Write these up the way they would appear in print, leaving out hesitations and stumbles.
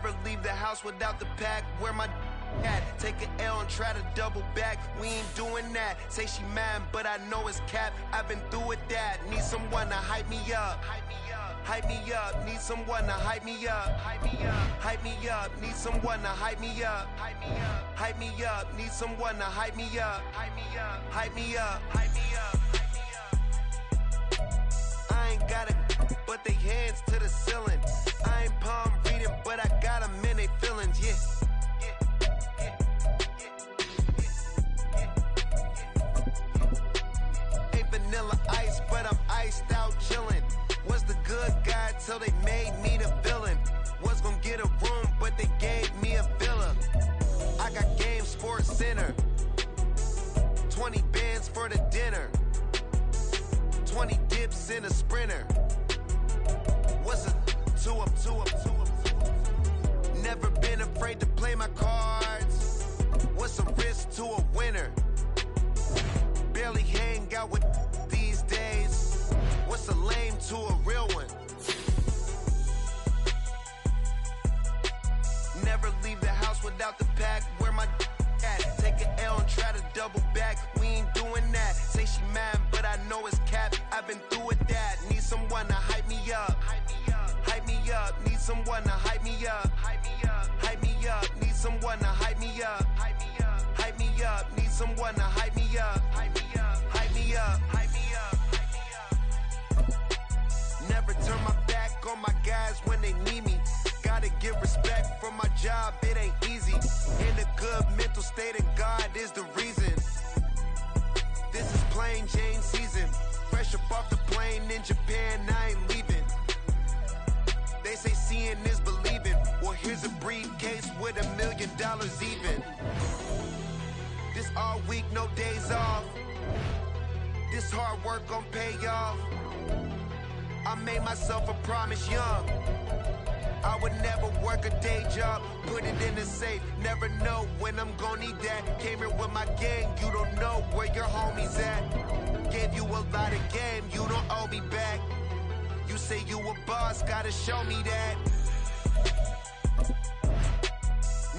Never leave the house without the pack. Where my at? Take an L and try to double back. We ain't doing that. Say she mad, but I know it's cap. I've been through with that. Need someone to hype me up. Hype me up. Need someone to hype me up. Hype me up. Hype me up. Need someone to hype me up. Hype me up. Hype me up. Need someone to hype me up. Hype me up. Hype me up. Hype me up. I ain't got it, but they hands to the ceiling. I ain't palm reading, but I got them in they feelings, yeah. Ain't vanilla ice, but I'm iced out chillin'. Was the good guy till they made me the villain. Was gonna get a room, but they gave me a villa. I got Game Sports Center. 20 bands for the dinner. 20 dips in a sprinter. What's a two up? Never been afraid to play my cards. What's a risk to a winner? Barely hang out with these days. What's a lame to a real one? Never leave the house without the pack. Where my at? Take an L and try to double back. We ain't doing that. Say she mad, but I know it's cap. I've been through with that. Need someone to hype me up. Hype me up. Hype me up. Need someone to hype me up. Hype me up. Hype me up. Need someone to hype me up. Hype me up. Hype me up. Need someone to hype me up. Hype me up. Hype me up. Hype me up. Hype me up. Never turn my back on my guys when they need me. Gotta give respect for my job, it ain't easy. In a good mental state and God is the reason. This is plain Jane season. Fresh up off the plane in Japan, I ain't leaving. They say seeing is believing. Well, here's a briefcase with $1 million even. This all week, no days off. This hard work gon' pay off. I made myself a promise young. I would never work a day job, put it in the safe. Never know when I'm gon' need that. Came here with my gang, you don't know where your homies at. Gave you a lot of game, you don't owe me back. You say you a boss, gotta show me that.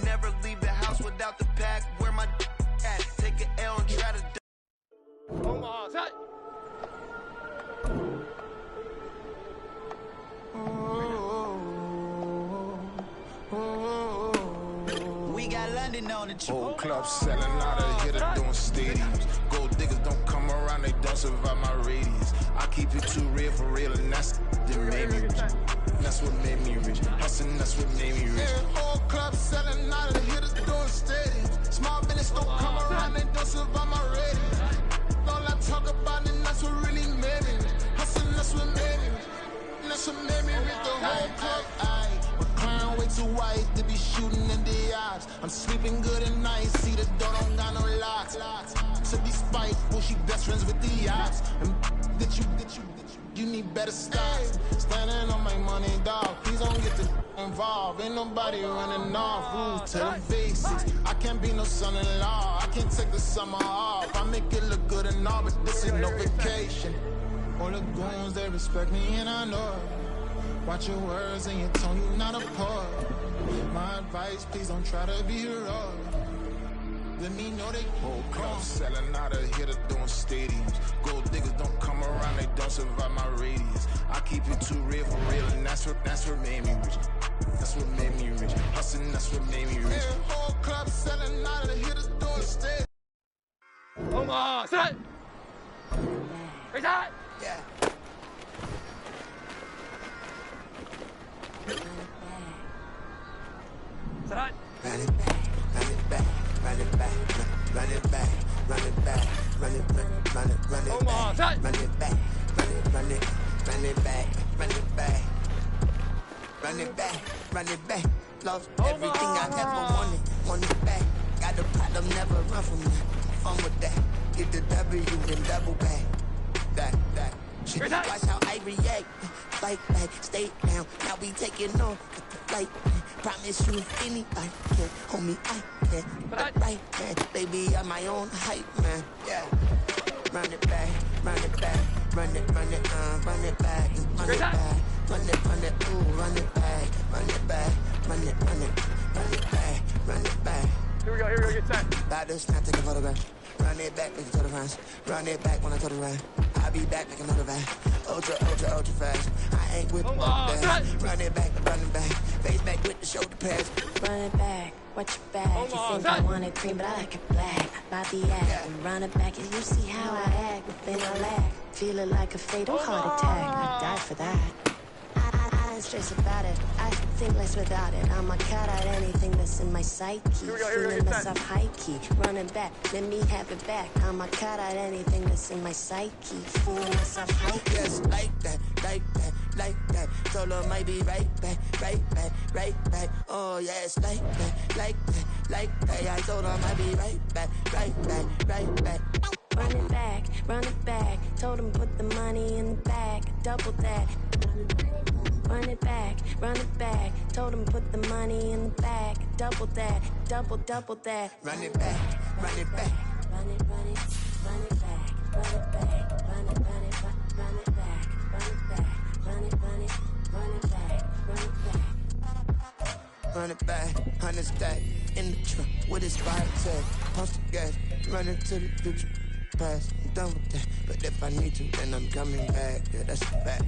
Never leave the house without the pack. Where my at? Take an L and try to. We got London on the trip. Old clubs selling out of here to doing stadiums. Gold diggers don't come around, they don't survive my radius. I keep it too real for real, and that's that made me rich. That's what made me rich. Hustling, that's what made me rich. Yeah, old clubs selling out of here to doing stadiums. Small business don't come around, they don't survive my radius. All I talk about it, that's what really made me rich. Hustling, that's what made me rich. That's what made me rich. The whole club, my crown way too white to be shooting in the eyes. I'm sleeping good at night, see the door don't got no locks. To be spiteful, she best friends with the ops. And you need better stocks. Standing on my money, dog. Please don't get involved. Ain't nobody running off. Rules to the basics. I can't be no son-in-law. I can't take the summer off. I make it look good and all, but this is no vacation. All the goons, they respect me and I know it. Watch your words and your tone, you not a poet. My advice, please don't try to be heroic. Let me know they whole clubs selling out of here to doing stadiums. Gold diggers don't come around, they don't survive my radius. I keep it too real for real, and that's what made me rich. That's what made me rich. Hustling, that's what made me rich. Yeah, whole clubs selling out of here to doing stadiums. Omaha, set! Reset! Yeah. Set! Run it back, run it back, run it back, run it back, run it back, run it back, run it back, Omaha, set! run it back, run it back, run it back, run it back, run it back. Lost everything I ever want it back. Got the problem, never run from me. Fun with that, get the W, then double back. That. Watch how I react. Fight back, stay down. Now we taking off with the flight. Promise you if anybody can hold me, I can. Right, man. Baby, I'm my own hype, man. Yeah. Run it back, run it back, run it back, run it back, run it back, ooh, run it back, run it back, run it back, run it back. Here we go, get set. About to snap, take a photograph. Run it back, make it to the runs. Run it back when I told the run. I'll be back, make another van. Ultra fast. I ain't with the bad. Run it back, face back with the shoulder pads. Run it back, watch your back. You think I want it cream, but I like it black. Body act, and run it back, and you see how I act. Then I laugh, feel it like a fatal heart attack. I die for that. I ain't stressed about it. I think less without it. I'ma cut out anything that's in my psyche. Feeling myself high key. Running back, let me have it back. I'ma cut out anything that's in my psyche. Feeling myself high key. Yes, like that. Solo might be right back. Oh yes, like that. I told her I might be right back. Run it back. Told him put the money in the bag. Double that. Run it back. Told him put the money in the bag. Double that. Double that. Run it back. Run it back. Run it back. Run it back. Run it back. Run it back. Run it back, 100 stack in the truck with his fire tag. Post the gas, running to the future past. I'm done with that, but if I need to, then I'm coming back. Yeah, that's a fact.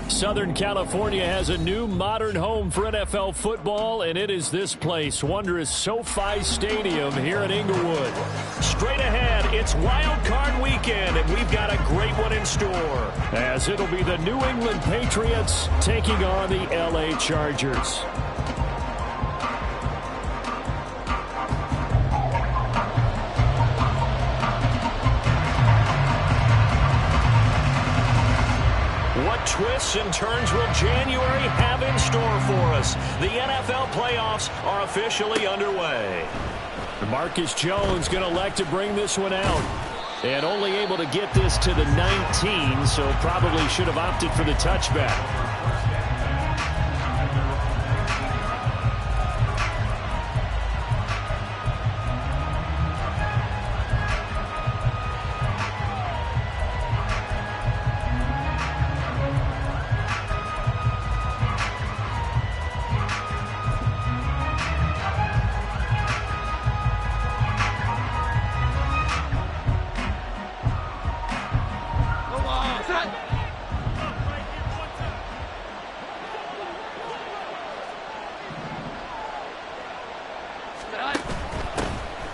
Southern California has a new modern home for NFL football, and it is this place, wondrous SoFi Stadium here in Inglewood. Straight ahead, it's Wild Card Weekend, and we've got a great one in store, as it'll be the New England Patriots taking on the LA Chargers. Twists and turns will January have in store for us? The NFL playoffs are officially underway. Marcus Jones going to elect to bring this one out. And only able to get this to the 19, so probably should have opted for the touchback.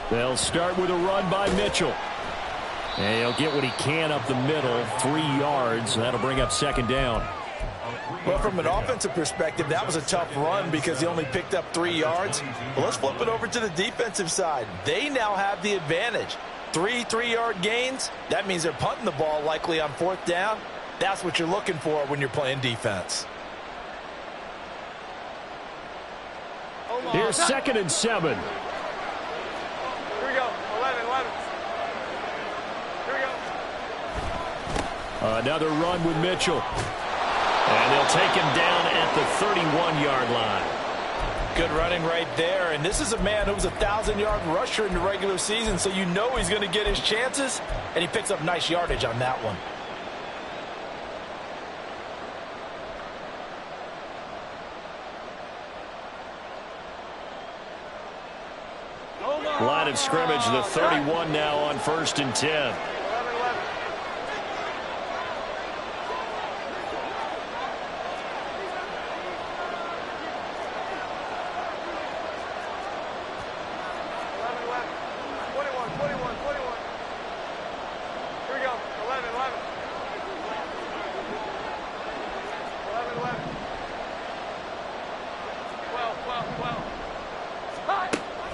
They'll start with a run by Mitchell. And he'll get what he can up the middle, 3 yards. That'll bring up second down. Well, from an offensive perspective, that was a tough run because he only picked up 3 yards. Well, let's flip it over to the defensive side. They now have the advantage. 3 3-yard gains. That means they're punting the ball likely on 4th down. That's what you're looking for when you're playing defense. Here's 2nd and 7. Here we go. 11. Here we go. Another run with Mitchell. And they'll take him down at the 31-yard line. Good running right there. And this is a man who was a 1,000-yard rusher in the regular season, so you know he's going to get his chances, and he picks up nice yardage on that one. Line of scrimmage, the 31 now on 1st and 10. 21. Here we go. 11. 12.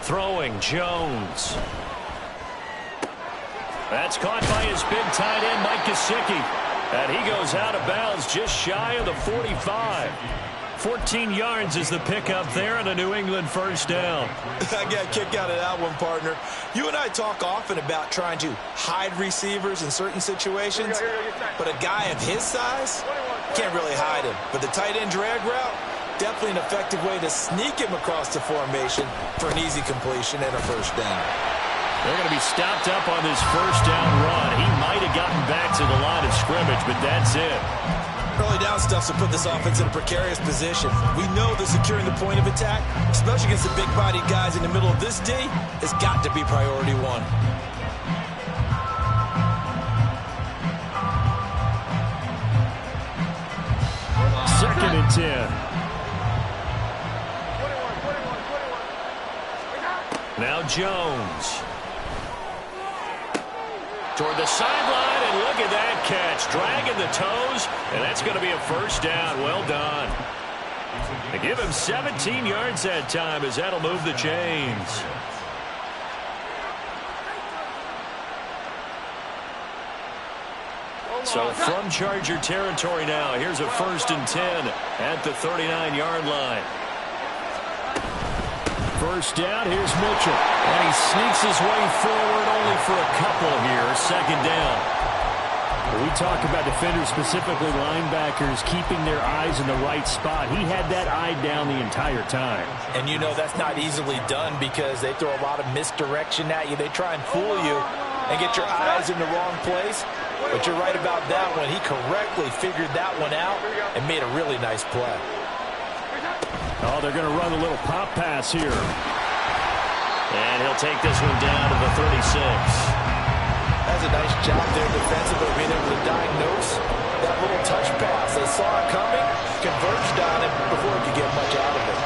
Throwing Jones. That's caught by his big tight end, Mike Gesicki. And he goes out of bounds just shy of the 45. 14 yards is the pickup there and a New England first down. I got a kick out of that one, partner. You and I talk often about trying to hide receivers in certain situations, but a guy of his size can't really hide him. But the tight end drag route, definitely an effective way to sneak him across the formation for an easy completion and a first down. They're going to be stopped up on this first down run. He might have gotten back to the line of scrimmage, but that's it. Early down stuff will put this offense in a precarious position. We know that securing the point of attack, especially against the big-bodied guys in the middle of this D, has got to be priority one. Second and 10. Now Jones. Toward the sideline, and look at that catch. Dragging the toes, and that's going to be a first down. Well done. They give him 17 yards that time as that'll move the chains. So from Charger territory now, here's a first and 10 at the 39-yard line. First down, here's Mitchell. And he sneaks his way forward only for a couple here. Second down. We talk about defenders, specifically linebackers, keeping their eyes in the right spot. He had that eye down the entire time. And you know that's not easily done because they throw a lot of misdirection at you. They try and fool you and get your eyes in the wrong place. But you're right about that one. He correctly figured that one out and made a really nice play. Oh, they're going to run a little pop pass here. And he'll take this one down to the 36. That's a nice job there defensively, being able to diagnose that little touch pass. They saw it coming, converged on it before it could get much out of it.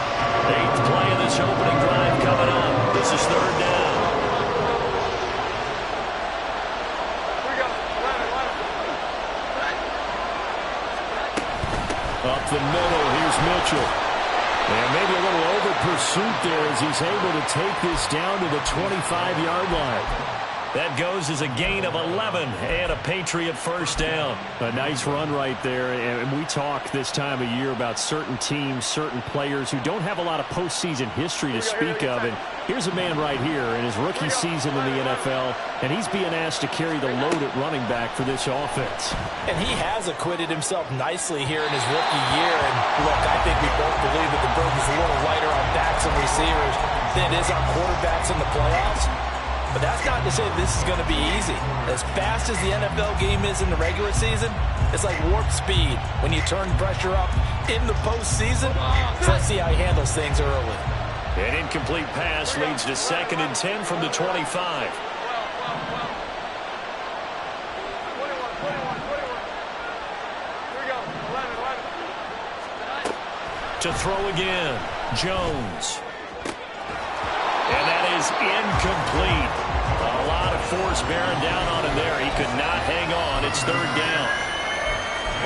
8th play of this opening drive coming up. This is third down. Up the middle, here's Mitchell. And maybe a little over pursuit there as he's able to take this down to the 25-yard line. That goes as a gain of 11 and a Patriot first down. A nice run right there. And we talk this time of year about certain teams, certain players who don't have a lot of postseason history to speak of. And here's a man right here in his rookie season in the NFL, and he's being asked to carry the load at running back for this offense. And he has acquitted himself nicely here in his rookie year. And look, I think we both believe that the burden's a little lighter on backs and receivers than it is on quarterbacks in the playoffs. But that's not to say this is going to be easy. As fast as the NFL game is in the regular season, it's like warp speed when you turn pressure up in the postseason. So let's see how he handles things early. An incomplete pass leads to second and 10 from the 25. To throw again, Jones. And that is incomplete. A lot of force bearing down on him there. He could not hang on. It's third down.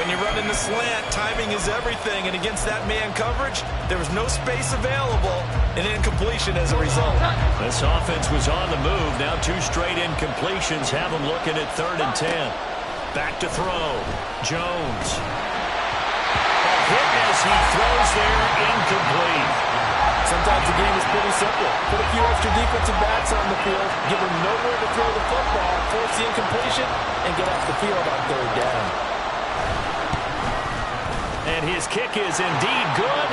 When you're running the slant, timing is everything. And against that man coverage, there was no space available. And incompletion as a result. This offense was on the move. Now 2 straight incompletions have them looking at third and 10. Back to throw. Jones. A hit as he throws there. Incomplete. Sometimes the game is pretty simple. Put a few extra defensive backs on the field, give them nowhere to throw the football, force the incompletion, and get off the field on third down. And his kick is indeed good.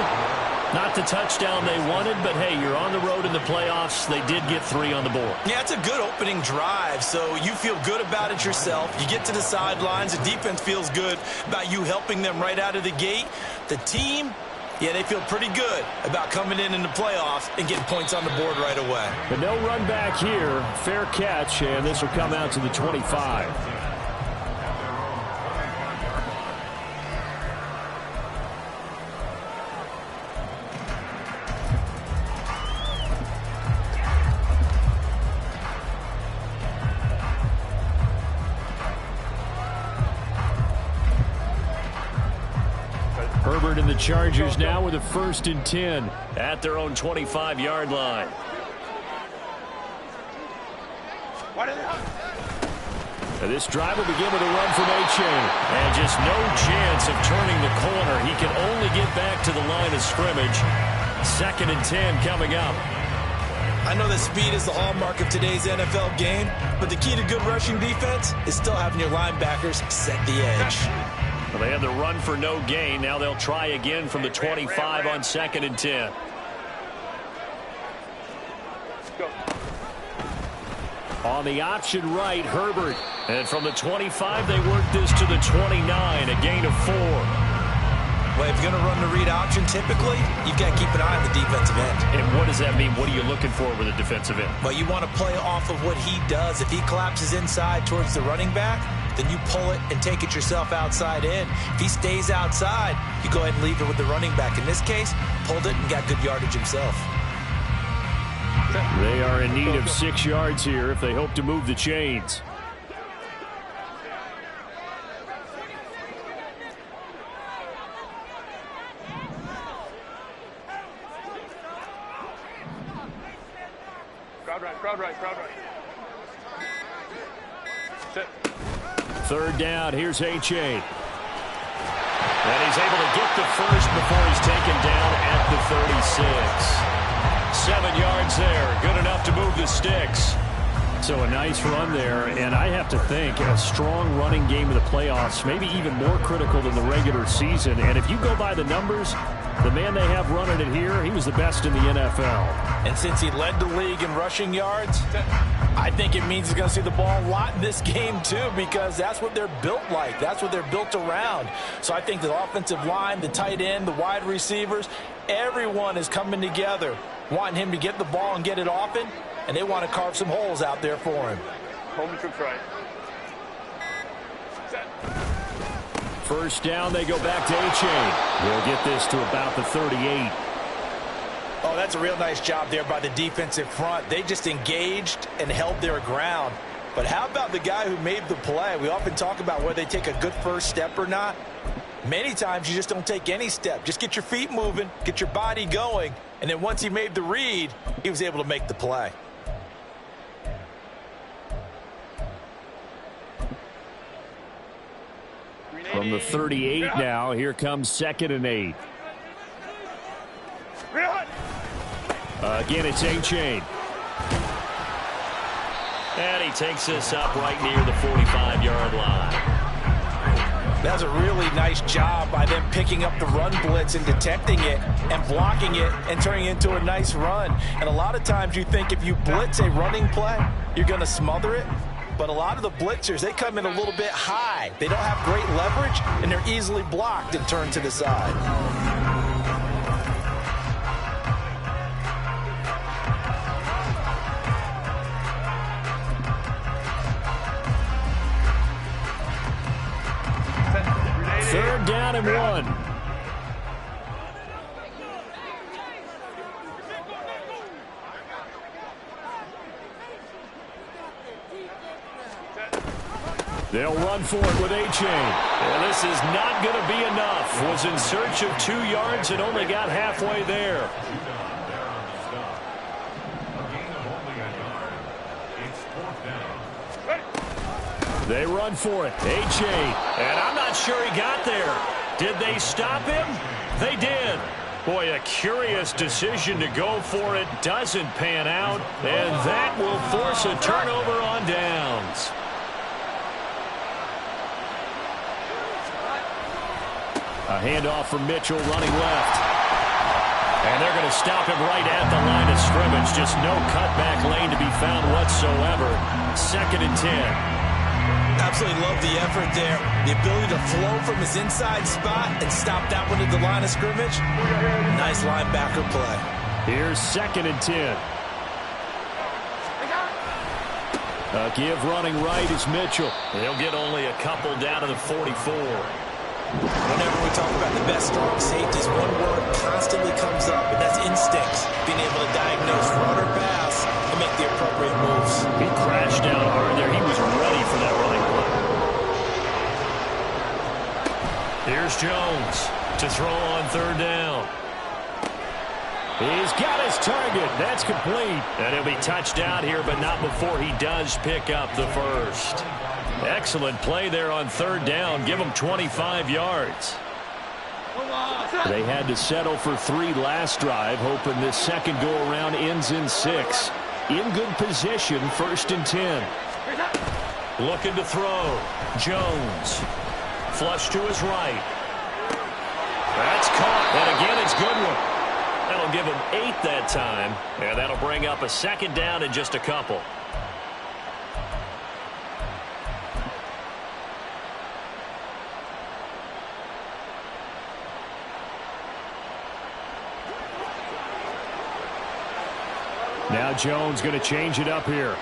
Not the touchdown they wanted, but hey, you're on the road in the playoffs. They did get 3 on the board. Yeah, it's a good opening drive, so you feel good about it yourself. You get to the sidelines, the defense feels good about you helping them right out of the gate. The team, yeah, they feel pretty good about coming in the playoffs and getting points on the board right away. But no run back here. Fair catch, and this will come out to the 25. And the Chargers now with a 1st and 10 at their own 25-yard line. And this drive will begin with a run from A-Chain. And just no chance of turning the corner. He can only get back to the line of scrimmage. 2nd and 10 coming up. I know that speed is the hallmark of today's NFL game, but the key to good rushing defense is still having your linebackers set the edge. Well, they had the run for no gain. Now they'll try again from the 25 on 2nd and 10. Go. On the option right, Herbert. And from the 25, they work this to the 29, a gain of 4. Well, if you're going to run the read option, typically, you've got to keep an eye on the defensive end. And what does that mean? What are you looking for with a defensive end? Well, you want to play off of what he does. If he collapses inside towards the running back, then you pull it and take it yourself outside in. If he stays outside, you go ahead and leave it with the running back. In this case, pulled it and got good yardage himself. They are in need of 6 yards here if they hope to move the chains. Crowd right. Sit. 3rd down, here's A-Chain. And he's able to get the first before he's taken down at the 36. 7 yards there, good enough to move the sticks. So a nice run there, and I have to think a strong running game in the playoffs, maybe even more critical than the regular season. And if you go by the numbers, the man they have running it here, he was the best in the NFL. And since he led the league in rushing yards, I think it means he's going to see the ball a lot in this game too, because that's what they're built like. That's what they're built around. So I think the offensive line, the tight end, the wide receivers, everyone is coming together, wanting him to get the ball and get it often, and they want to carve some holes out there for him. Home troops right. Set. 1st down, they go back to A-Chain. We'll get this to about the 38. Oh, that's a real nice job there by the defensive front. They just engaged and held their ground. But how about the guy who made the play? We often talk about whether they take a good first step or not. Many times you just don't take any step. Just get your feet moving, get your body going, and then once he made the read, he was able to make the play. From the 38 now, here comes 2nd and 8. Again, it's A-Chain. And he takes this up right near the 45-yard line. That's a really nice job by them picking up the run blitz and detecting it and blocking it and turning it into a nice run. And a lot of times you think if you blitz a running play, you're going to smother it. But a lot of the blitzers, they come in a little bit high. They don't have great leverage, and they're easily blocked and turned to the side. Third down and 1. They'll run for it with A-Chain. And this is not going to be enough. Was in search of 2 yards and only got halfway there. They run for it. A-Chain. And I'm not sure he got there. Did they stop him? They did. Boy, a curious decision to go for it. Doesn't pan out. And that will force a turnover on downs. A handoff from Mitchell running left. And they're going to stop him right at the line of scrimmage. Just no cutback lane to be found whatsoever. 2nd and 10. Absolutely love the effort there. The ability to flow from his inside spot and stop that one at the line of scrimmage. Nice linebacker play. Here's 2nd and 10. A give running right is Mitchell. He'll get only a couple down to the 44. Whenever we talk about the best strong safeties, one word constantly comes up, and that's instincts. Being able to diagnose run or pass and make the appropriate moves. He crashed down hard there. He was ready for that running play. Here's Jones. to throw on third down. He's got his target. That's complete. And he'll be touched out here, but not before he does pick up the first. Excellent play there on third down. Give him 25 yards. They had to settle for 3 last drive, hoping this second go-around ends in 6. In good position, 1st and 10. Looking to throw. Jones. Flush to his right. That's caught. And again, it's Goodwin. That'll give him 8 that time. And that'll bring up a second down in just a couple. Now Jones going to change it up here.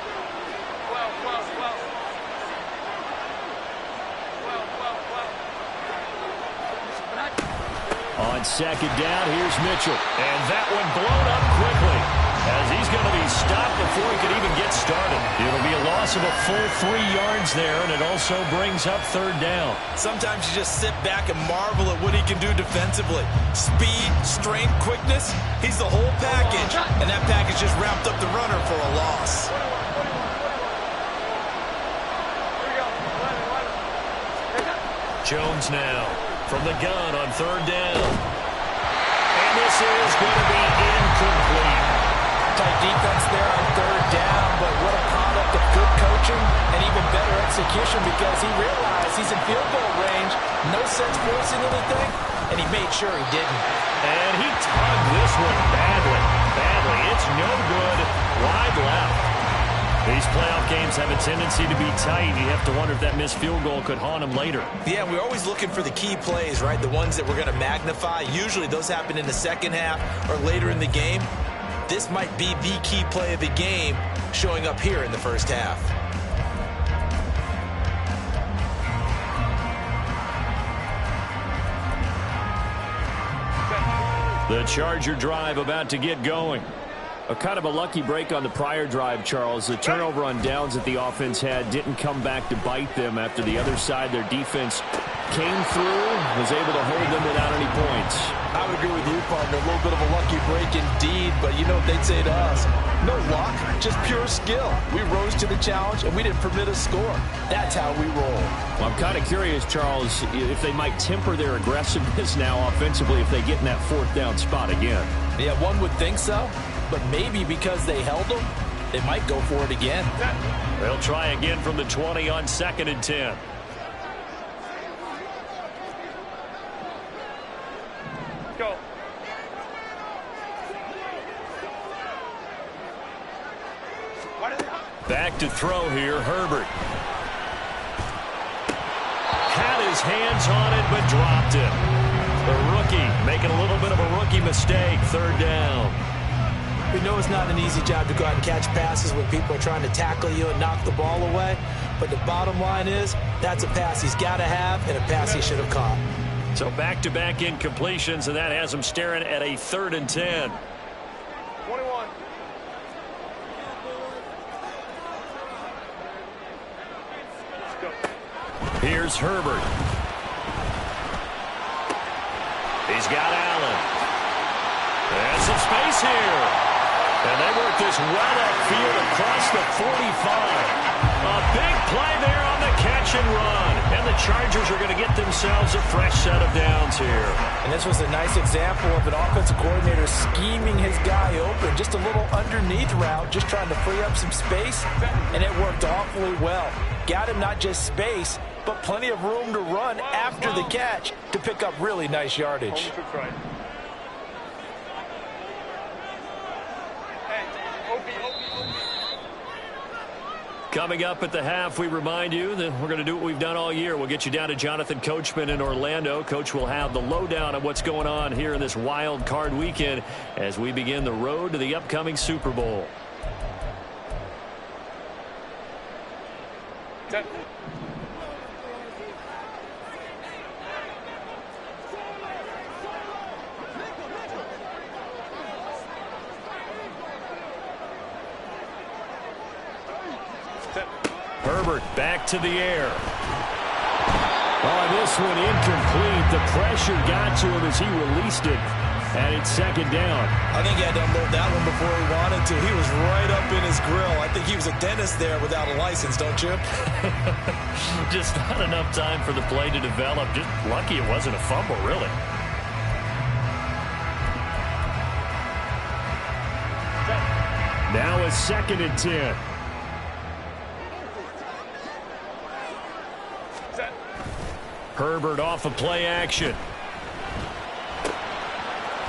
On second down, here's Mitchell. And that one blown up quickly as he's going to be stopped before he can even get started. It'll be a loss of a full 3 yards there, and it also brings up third down. Sometimes you just sit back and marvel at what he can do defensively. Speed, strength, quickness, he's the whole package. And that package just wrapped up the runner for a loss. Jones now from the gun on third down. And this is going to be incomplete. Tight defense there on third down, but what a product of good coaching and even better execution because he realized he's in field goal range. No sense forcing anything, and he made sure he didn't. And he tugged this one badly. It's no good. Wide left. These playoff games have a tendency to be tight. You have to wonder if that missed field goal could haunt him later. Yeah, we're always looking for the key plays, right? The ones that we're going to magnify. Usually those happen in the second half or later in the game. This might be the key play of the game showing up here in the first half. The Charger drive about to get going. A kind of a lucky break on the prior drive, Charles. The turnover on downs that the offense had didn't come back to bite them after the other side. Their defense came through, was able to hold them without any points. I would agree with you, partner. A little bit of a lucky break indeed, but you know what they'd say to us? No luck, just pure skill. We rose to the challenge, and we didn't permit a score. That's how we roll. Well, I'm kind of curious, Charles, if they might temper their aggressiveness now offensively if they get in that 4th down spot again. Yeah, one would think so. But maybe because they held them, they might go for it again. They'll try again from the 20 on 2nd and 10. Go. Back to throw here, Herbert. Had his hands on it, but dropped it. The rookie making a little bit of a rookie mistake, 3rd down. We know it's not an easy job to go out and catch passes when people are trying to tackle you and knock the ball away. But the bottom line is, that's a pass he's got to have and a pass he should have caught. So back-to-back incompletions, and that has him staring at a 3rd and 10. 21. Here's Herbert. He's got Allen. There's some space here. And they work this well upfield across the 45. A big play there on the catch and run. And the Chargers are going to get themselves a fresh set of downs here. And this was a nice example of an offensive coordinator scheming his guy open. Just a little underneath route, just trying to free up some space. And it worked awfully well. Got him not just space, but plenty of room to run after the catch to pick up really nice yardage. Coming up at the half, we remind you that we're going to do what we've done all year. We'll get you down to Jonathan Coachman in Orlando. Coach will have the lowdown of what's going on here in this wild card weekend as we begin the road to the upcoming Super Bowl. Herbert back to the air. Oh, this one incomplete. The pressure got to him as he released it. And it's second down. I think he had to unload that one before he wanted to. He was right up in his grill. I think he was a dentist there without a license, don't you? Just not enough time for the play to develop. Just lucky it wasn't a fumble, really. Now a 2nd and 10. Herbert off of play action.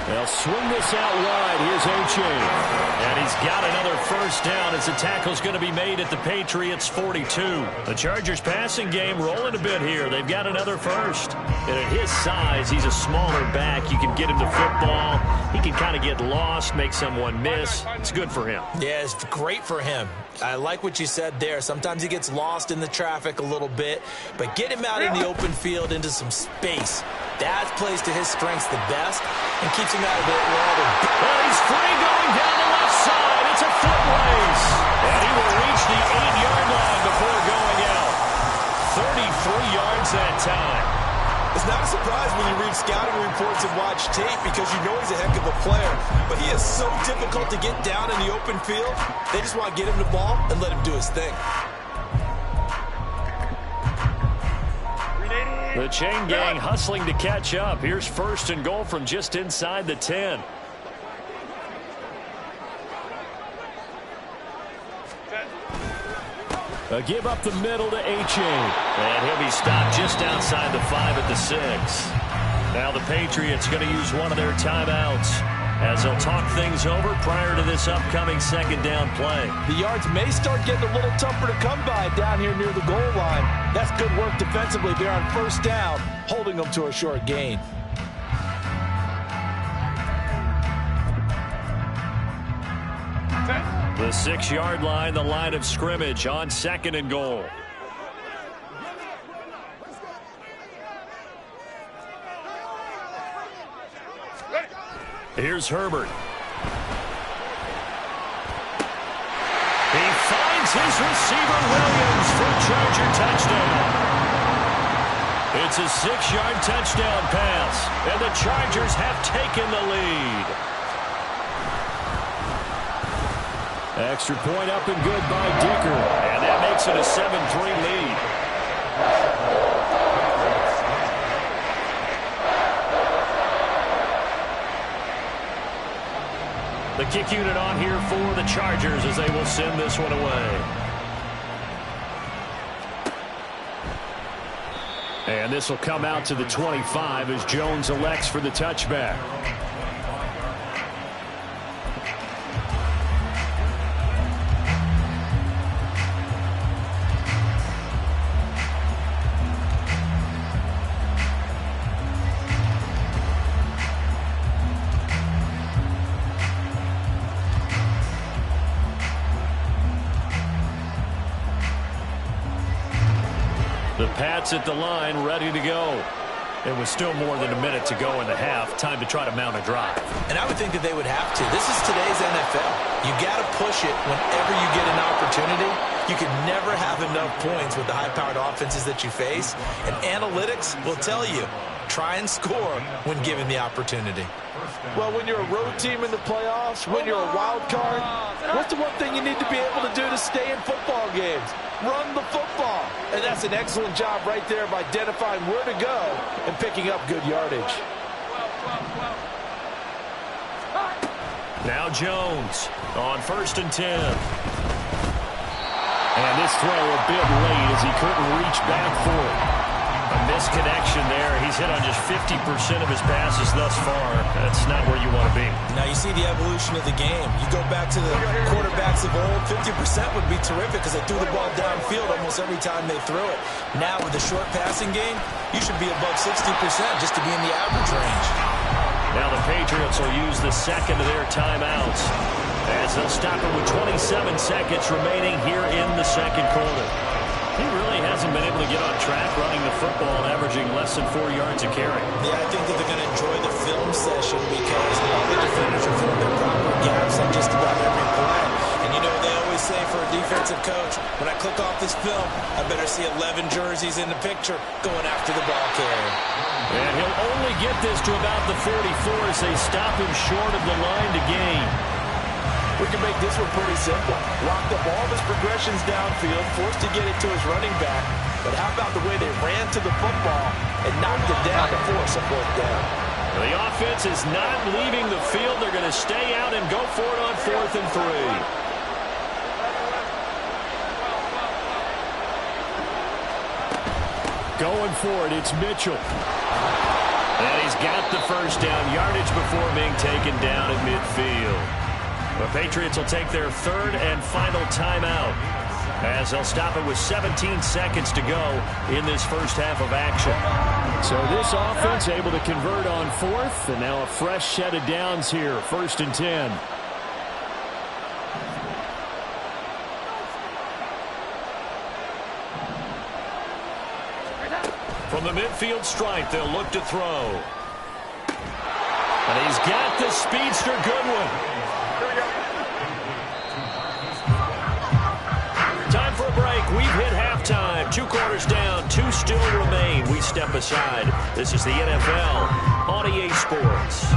They'll swing this out wide. Here's Achane. And he's got another first down as the tackle's going to be made at the Patriots' 42. The Chargers passing game rolling a bit here. They've got another first. And at his size, he's a smaller back. You can get him to football. He can kind of get lost, make someone miss. It's good for him. Yeah, it's great for him. I like what you said there. Sometimes he gets lost in the traffic a little bit, but get him out in the open field into some space. That plays to his strengths the best and keeps him out of it. Well, he's free going down the left side. It's a foot race. And he will reach the 8-yard line before going out. 33 yards that time. It's not a surprise when you read scouting reports and watch tape because you know he's a heck of a player. But he is so difficult to get down in the open field. They just want to get him the ball and let him do his thing. The chain gang hustling to catch up. Here's 1st and goal from just inside the 10. A give up the middle to Achane. And he'll be stopped just outside the 5 at the 6. Now the Patriots going to use one of their timeouts as they'll talk things over prior to this upcoming 2nd down play. The yards may start getting a little tougher to come by down here near the goal line. That's good work defensively there on 1st down, holding them to a short gain. The 6-yard line, the line of scrimmage on 2nd and goal. Here's Herbert. He finds his receiver Williams for a Charger touchdown. It's a 6-yard touchdown pass, and the Chargers have taken the lead. Extra point up and good by Dicker, and that makes it a 7-3 lead. The kick unit on here for the Chargers as they will send this one away. And this will come out to the 25 as Jones elects for the touchback. The Pats at the line, ready to go. It was still more than a minute to go in the half. Time to try to mount a drive. And I would think that they would have to. This is today's NFL. You got to push it whenever you get an opportunity. You can never have enough points with the high-powered offenses that you face. And analytics will tell you, try and score when given the opportunity. Well, when you're a road team in the playoffs, when you're a wild card, what's the one thing you need to be able to do to stay in football games? Run the football. And that's an excellent job right there of identifying where to go and picking up good yardage. Now Jones on 1st and 10. And this throw a bit late as he couldn't reach back for it. A misconnection there. He's hit on just 50% of his passes thus far. That's not where you want to be. Now you see the evolution of the game. You go back to the quarterbacks of old, 50% would be terrific because they threw the ball downfield almost every time they threw it. Now with the short passing game, you should be above 60% just to be in the average range. Now the Patriots will use the 2nd of their timeouts as they'll stop it with 27 seconds remaining here in the 2nd quarter. He really hasn't been able to get on track running the football and averaging less than 4 yards a carry. Yeah, I think that they're going to enjoy the film session because all the defenders are filling their proper gaps on just about every play. And you know, they always say for a defensive coach, when I click off the this film, I better see 11 jerseys in the picture going after the ball carrier. And he'll only get this to about the 44 as they stop him short of the line to gain. We can make this one pretty simple. Locked up all of his progressions downfield, forced to get it to his running back. But how about the way they ran to the football and knocked it down to force a fourth down? The offense is not leaving the field. They're going to stay out and go for it on 4th and 3. Going for it, it's Mitchell. And he's got the first down yardage before being taken down at midfield. The Patriots will take their 3rd and final timeout as they'll stop it with 17 seconds to go in this first half of action. So this offense able to convert on 4th, and now a fresh set of downs here, 1st and 10. From the midfield stripe, they'll look to throw. And he's got the speedster Goodwin. Time for a break. We've hit halftime. 2 quarters down. 2 still remain. We step aside. This is the NFL on EA Sports.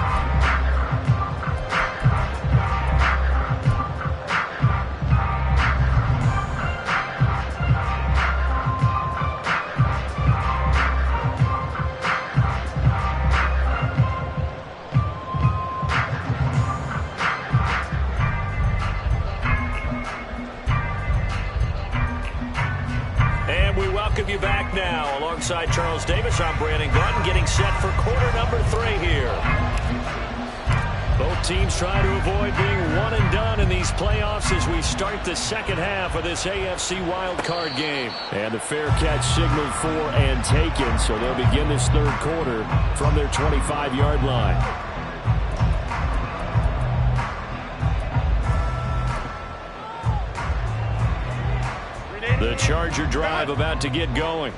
You back now alongside Charles Davis. I'm Brandon Gutton getting set for quarter number 3 here. Both teams try to avoid being one and done in these playoffs as we start the second half of this AFC wildcard game. And the fair catch signaled for and taken, so they'll begin this 3rd quarter from their 25-yard line. The Charger drive about to get going.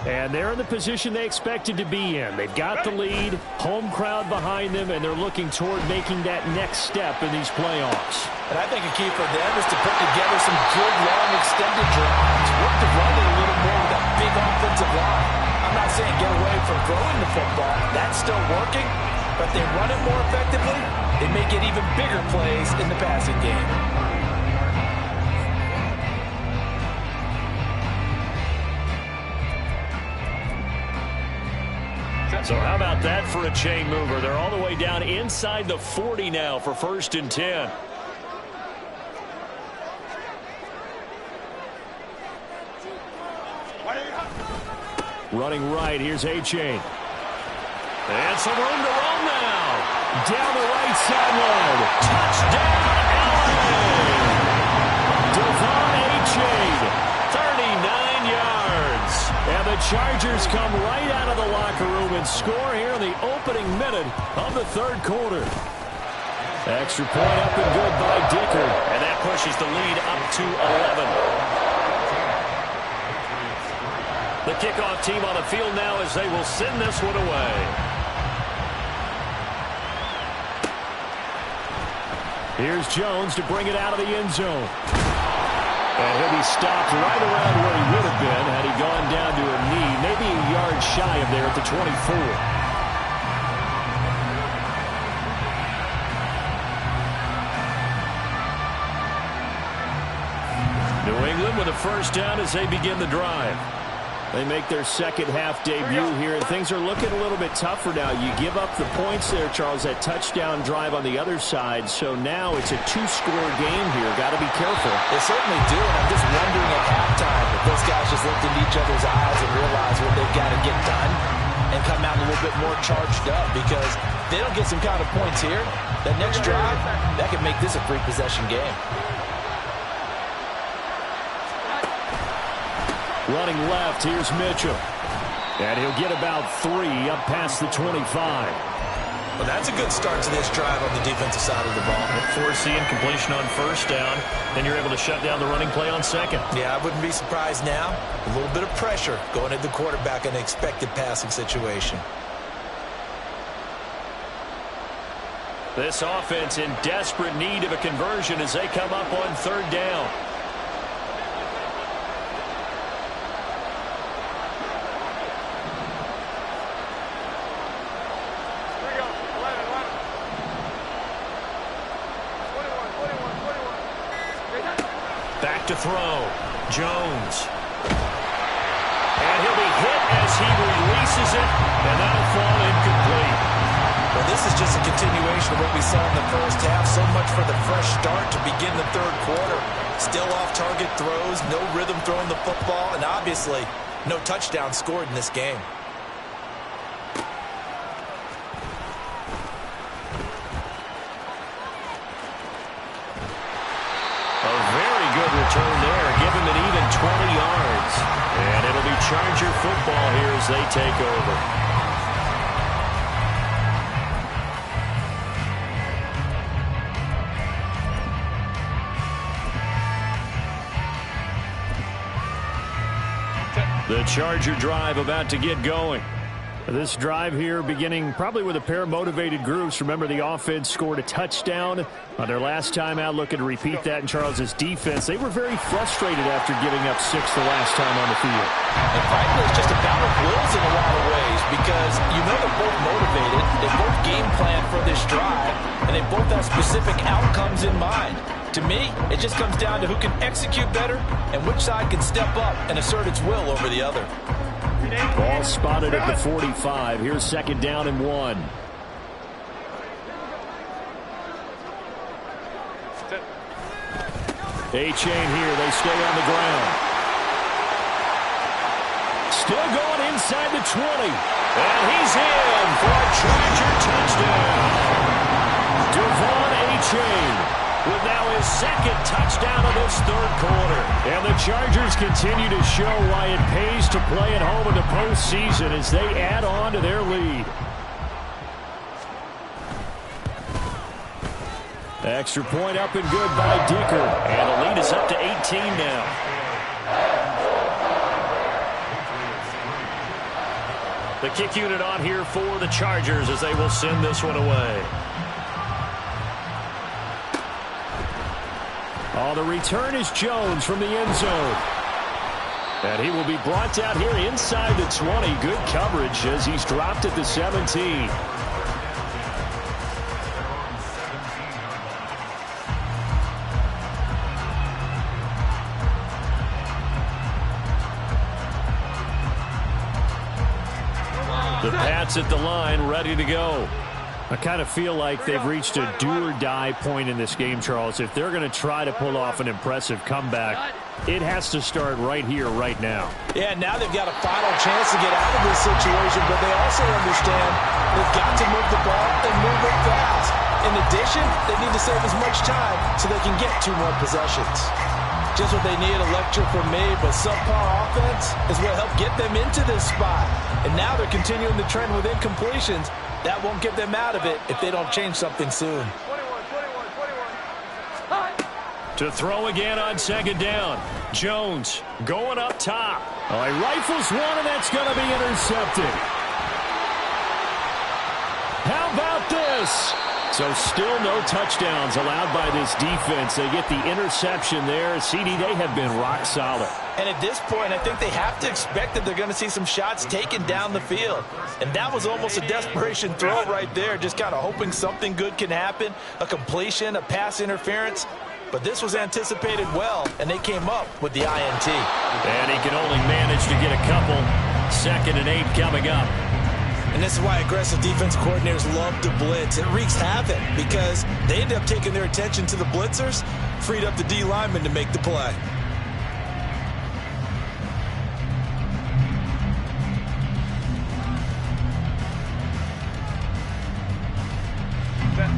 And they're in the position they expected to be in. They've got the lead, home crowd behind them, and they're looking toward making that next step in these playoffs. And I think a key for them is to put together some good, long, extended drives. Work the run a little more with that big offensive line. I'm not saying get away from throwing the football. That's still working. But they run it more effectively, they may get even bigger plays in the passing game. So how about that for a chain mover? They're all the way down inside the 40 now for 1st and 10. Running right, here's A-Chain. And some room to run now. Down the right sideline. Touchdown, LA! Devon A-Chain. 39 yards. And the Chargers come right out of the locker room and score here in the opening minute of the 3rd quarter. Extra point up and good by Dicker. And that pushes the lead up to 11. The kickoff team on the field now as they will send this one away. Here's Jones to bring it out of the end zone. And he'll be stopped right around where he would have been had he gone down to a knee, maybe a yard shy of there at the 24. New England with a first down as they begin the drive. They make their second half debut here, and things are looking a little bit tougher now. You give up the points there, Charles, that touchdown drive on the other side. So now it's a 2-score game here. Got to be careful. They certainly do, and I'm just wondering at halftime if those guys just looked into each other's eyes and realized what they've got to get done and come out a little bit more charged up, because if they don't get some kind of points here, that next drive, that could make this a 3-possession game. Running left, here's Mitchell. And he'll get about 3 up past the 25. Well, that's a good start to this drive on the defensive side of the ball. Forcing completion on first down, then you're able to shut down the running play on second. Yeah, I wouldn't be surprised now. A little bit of pressure going at the quarterback in an expected passing situation. This offense in desperate need of a conversion as they come up on 3rd down. back to throw. Jones. And he'll be hit as he releases it, and that'll fall incomplete. Well, this is just a continuation of what we saw in the first half. So much for the fresh start to begin the third quarter. Still off-target throws, no rhythm throwing the football, and obviously no touchdown scored in this game. A very good return there. Give him an even 20 yards. And it'll be Charger football here as they take over. The Charger drive about to get going. This drive here beginning probably with a pair of motivated groups. Remember, the offense scored a touchdown on their last time out. Looking to repeat that in Charles's defense. They were very frustrated after giving up 6 the last time on the field. And frankly, it's just a battle of wills in a lot of ways because you know they're both motivated. They both game plan for this drive, and they both have specific outcomes in mind. To me, it just comes down to who can execute better and which side can step up and assert its will over the other. Ball spotted at the 45. Here's 2nd down and 1. A-Chain here. They stay on the ground. Still going inside the 20. And he's in for a Charger touchdown. Devon A-Chain with now his 2nd touchdown of this third quarter. And the Chargers continue to show why it pays to play at home in the postseason as they add on to their lead. Extra point up and good by Dicker. And the lead is up to 18 now. The kick unit on here for the Chargers as they will send this one away. Oh, the return is Jones from the end zone. And he will be brought down here inside the 20. Good coverage as he's dropped at the 17. The Pats at the line, ready to go. I kind of feel like they've reached a do-or-die point in this game, Charles. If they're going to try to pull off an impressive comeback, it has to start right here, right now. Yeah, now they've got a final chance to get out of this situation, but they also understand they've got to move the ball and move it fast. In addition, they need to save as much time so they can get 2 more possessions. Just what they need, a lecture from me, but subpar offense is what helped get them into this spot. And now they're continuing the trend with incompletions. That won't get them out of it if they don't change something soon. 21. To throw again on 2nd down. Jones going up top. Oh, he rifles one, and that's going to be intercepted. How about this? So still no touchdowns allowed by this defense. They get the interception there. CD, they have been rock solid. And at this point, I think they have to expect that they're going to see some shots taken down the field. And that was almost a desperation throw right there, just kind of hoping something good can happen, a completion, a pass interference. But this was anticipated well, and they came up with the INT. And he can only manage to get a couple. 2nd and 8 coming up. And this is why aggressive defense coordinators love to blitz. It wreaks havoc because they end up taking their attention to the blitzers, freed up the D lineman to make the play.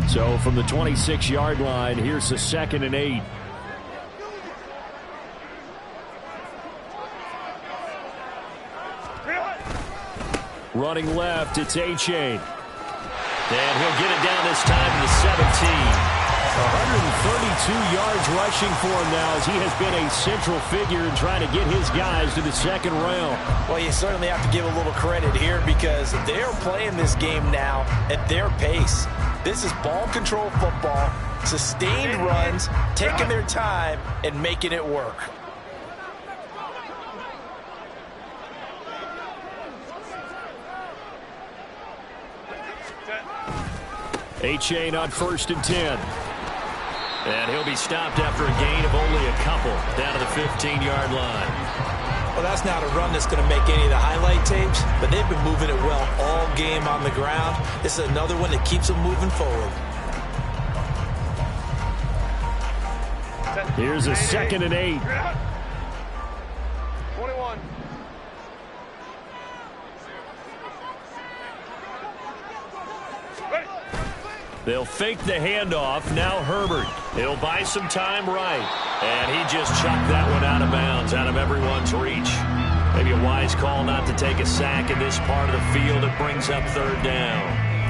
So from the 26-yard line, here's the 2nd and 8. Running left, it's A-Chain. And he'll get it down this time to the 17. 132 yards rushing for him now as he has been a central figure in trying to get his guys to the 2nd round. Well, you certainly have to give a little credit here because they're playing this game now at their pace. This is ball control football, sustained runs, taking their time, and making it work. A-Chain on 1st and 10. And he'll be stopped after a gain of only a couple down to the 15-yard line. Well, that's not a run that's going to make any of the highlight tapes, but they've been moving it well all game on the ground. This is another one that keeps them moving forward. Here's a 2nd and 8. 21. They'll fake the handoff. Now Herbert. He'll buy some time right. And he just chucked that one out of bounds, out of everyone's reach. Maybe a wise call not to take a sack in this part of the field. It brings up 3rd down.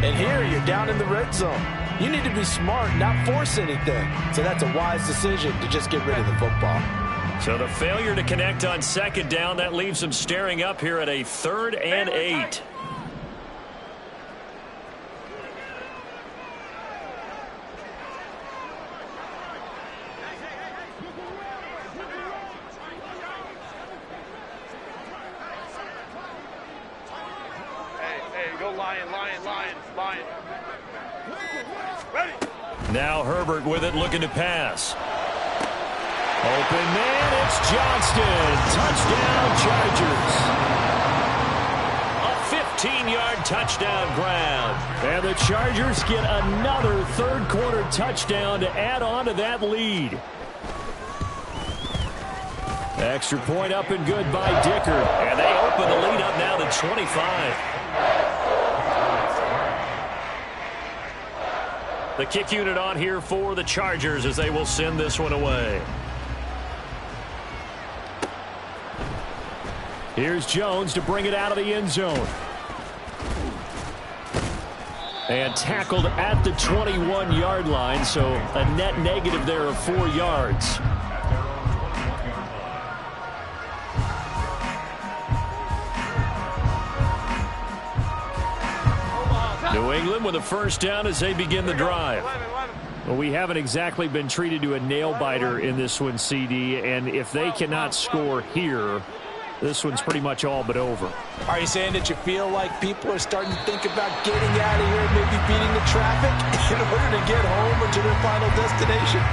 And here you're down in the red zone. You need to be smart, not force anything. So that's a wise decision to just get rid of the football. So the failure to connect on 2nd down, that leaves them staring up here at a 3rd and 8. Lion. Ready. Now Herbert with it, looking to pass. Open man, it's Johnston. Touchdown, Chargers. A 15-yard touchdown ground. And the Chargers get another 3rd quarter touchdown to add on to that lead. Extra point up and good by Dicker. And they open the lead up now to 25. The kick unit on here for the Chargers as they will send this one away. Here's Jones to bring it out of the end zone. And tackled at the 21-yard line, so a net negative there of 4 yards. New England with a 1st down as they begin the drive. Well, we haven't exactly been treated to a nail-biter in this one, CD, and if they cannot score here, this one's pretty much all but over. Are you saying that you feel like people are starting to think about getting out of here and maybe beating the traffic in order to get home or to their final destination?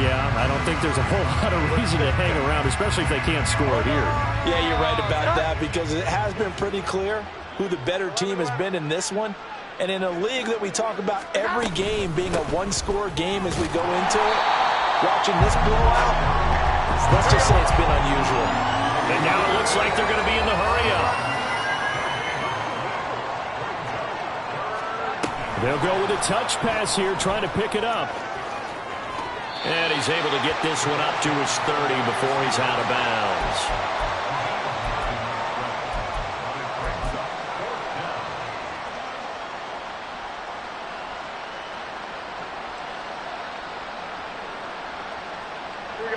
Yeah, I don't think there's a whole lot of reason to hang around, especially if they can't score here. Yeah, you're right about that because it has been pretty clear who the better team has been in this one. And in a league that we talk about every game being a one-score game as we go into it, watching this blowout, let's just say it's been unusual. And now it looks like they're going to be in the hurry-up. They'll go with a touch pass here, trying to pick it up. And he's able to get this one up to his 30 before he's out of bounds.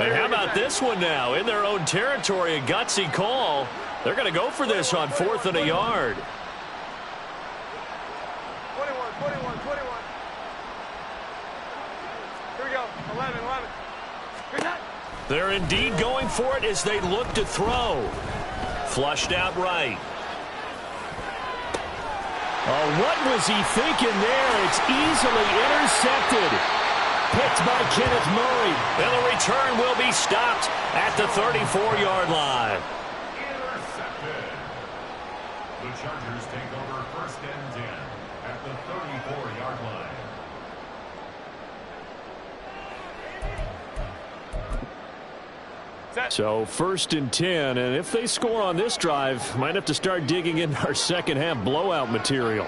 And how about this one now? In their own territory, a gutsy call. They're going to go for this on 4th and a yard. 21. Here we go. 11. They're indeed going for it as they look to throw. Flushed out right. Oh, what was he thinking there? It's easily intercepted. Picked by Kenneth Murray. And the return will be stopped at the 34-yard line. Intercepted. The Chargers take over 1st and 10 at the 34-yard line. So 1st and 10, and if they score on this drive, might have to start digging into our second half blowout material.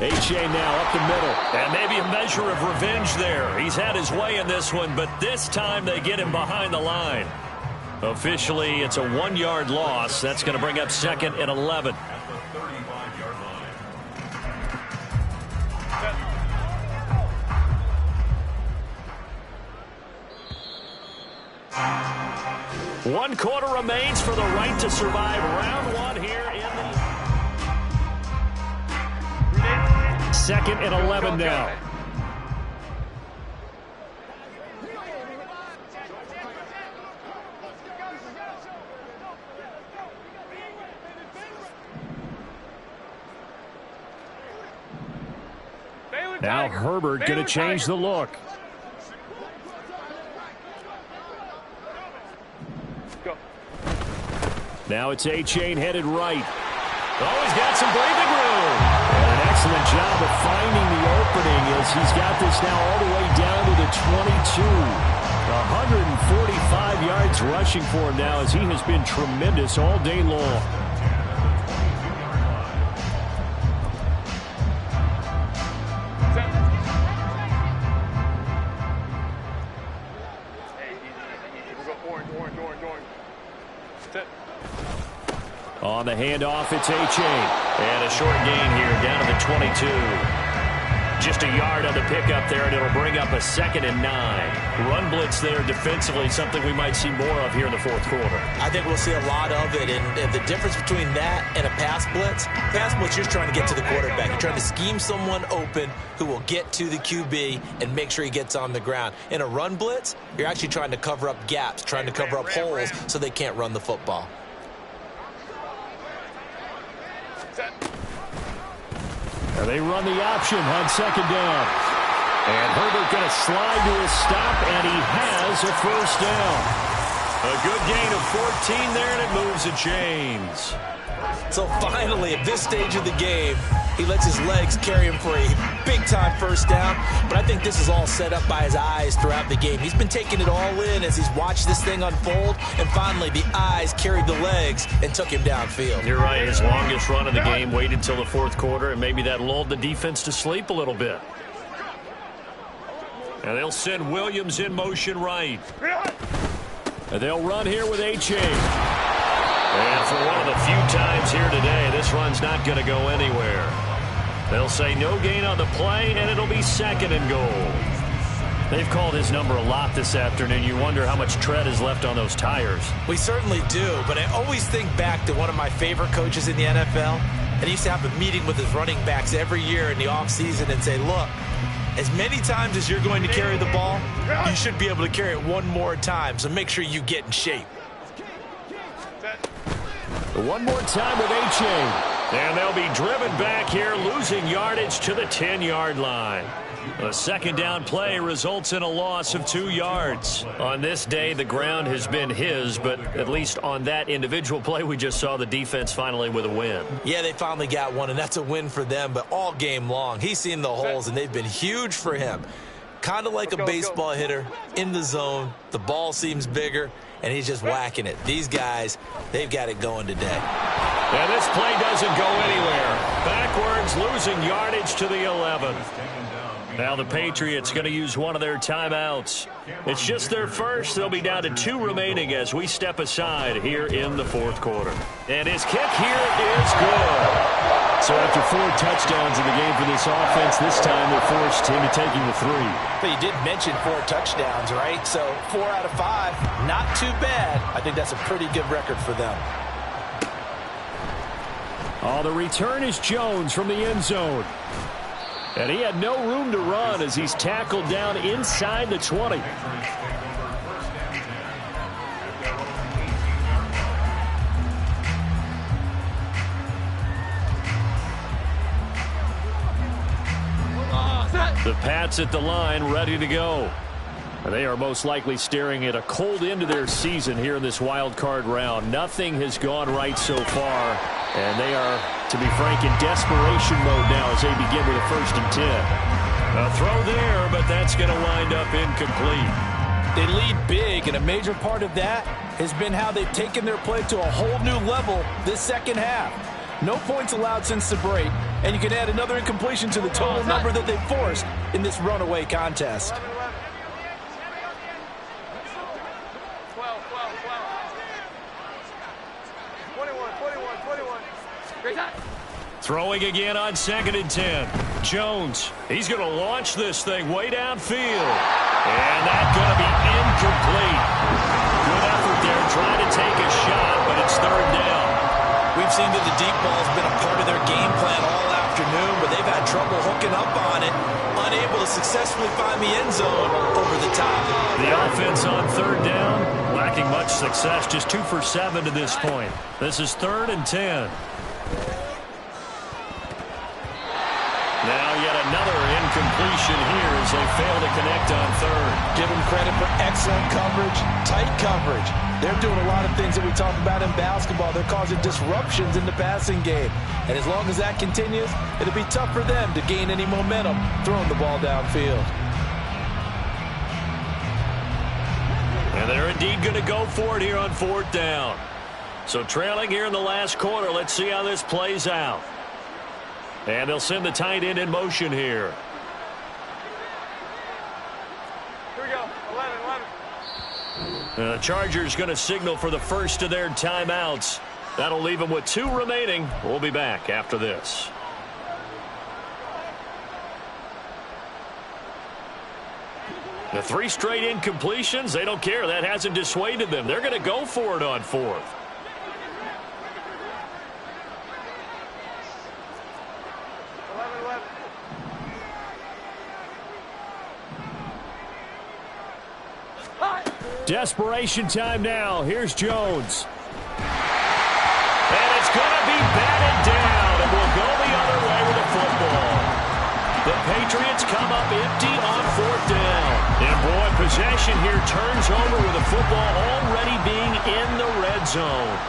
H.A. now up the middle. And maybe a measure of revenge there. He's had his way in this one, but this time they get him behind the line. Officially, it's a 1-yard loss. That's going to bring up 2nd and 11. At the 35-yard line. 1 quarter remains for the right to survive round 1 here in the 2nd and 11 now. Now Herbert going to change the look. Go. Now it's A-Chain headed right. Oh, he's got some breathing room. And an excellent job of finding the opening as he's got this now all the way down to the 22. 145 yards rushing for him now as he has been tremendous all day long. On the handoff, it's A-Chain. And a short gain here down to the 22. Just a yard on the pickup there, and it'll bring up a 2nd and 9. Run blitz there defensively, something we might see more of here in the fourth quarter. I think we'll see a lot of it, and the difference between that and a pass blitz, you're trying to get to the quarterback. You're trying to scheme someone open who will get to the QB and make sure he gets on the ground. In a run blitz, you're actually trying to cover up gaps, trying to cover up holes so they can't run the football. And they run the option on 2nd down. And Herbert going to slide to a stop, and he has a 1st down. A good gain of 14 there, and it moves the chains. So finally, at this stage of the game, he lets his legs carry him for a big-time 1st down. But I think this is all set up by his eyes throughout the game. He's been taking it all in as he's watched this thing unfold. And finally, the eyes carried the legs and took him downfield. You're right. His longest run of the game waited till the 4th quarter, and maybe that lulled the defense to sleep a little bit. And they'll send Williams in motion right. And they'll run here with A-Chain. And for one of the few times here today, this run's not going to go anywhere. They'll say no gain on the play, and it'll be 2nd and goal. They've called his number a lot this afternoon. You wonder how much tread is left on those tires. We certainly do, but I always think back to one of my favorite coaches in the NFL. And he used to have a meeting with his running backs every year in the offseason and say, look, as many times as you're going to carry the ball, you should be able to carry it one more time, so make sure you get in shape. One more time with A-Chain. And they'll be driven back here, losing yardage to the 10-yard line. A 2nd down play results in a loss of 2 yards. On this day, the ground has been his, but at least on that individual play, we just saw the defense finally with a win. Yeah, they finally got one, and that's a win for them, but all game long, he's seen the holes, and they've been huge for him. Kind of like a baseball hitter in the zone. The ball seems bigger, and he's just whacking it. These guys, they've got it going today. And this play doesn't go anywhere. Backwards, losing yardage to the 11. Now the Patriots going to use one of their timeouts. It's just their first. They'll be down to 2 remaining as we step aside here in the 4th quarter. And his kick here is good. So after 4 touchdowns in the game for this offense, this time they're forced into taking the 3. But you did mention 4 touchdowns, right? So 4 out of 5, not too bad. I think that's a pretty good record for them. Oh, the return is Jones from the end zone. And he had no room to run as he's tackled down inside the 20. The Pats at the line, ready to go. They are most likely staring at a cold end to their season here in this wild card round. Nothing has gone right so far, and they are, to be frank, in desperation mode now as they begin with a 1st and 10. A throw there, but that's going to wind up incomplete. They lead big, and a major part of that has been how they've taken their play to a whole new level this 2nd half. No points allowed since the break, and you can add another incompletion to the total number that they forced in this runaway contest. Throwing again on 2nd and 10. Jones, he's going to launch this thing way downfield. And that's going to be incomplete. Good effort there, trying to take a shot, but it's 3rd down. We've seen that the deep ball has been a part of their game plan all afternoon, but they've had trouble hooking up on it, unable to successfully find the end zone over the top. The offense on 3rd down, lacking much success, just 2 for 7 to this point. This is 3rd and 10. Now yet another incomplete interception here as they fail to connect on third. Give them credit for excellent coverage, tight coverage. They're doing a lot of things that we talk about in basketball. They're causing disruptions in the passing game. And as long as that continues, it'll be tough for them to gain any momentum throwing the ball downfield. And they're indeed going to go for it here on fourth down. So trailing here in the last quarter. Let's see how this plays out. And they'll send the tight end in motion here. Here we go. 11. The Chargers going to signal for the first of their timeouts. That'll leave them with 2 remaining. We'll be back after this. The 3 straight incompletions, they don't care. That hasn't dissuaded them. They're going to go for it on fourth. Desperation time now. Here's Jones. And it's going to be batted down, and we'll go the other way with the football. The Patriots come up empty on fourth down. And boy, possession here turns over with the football already being in the red zone.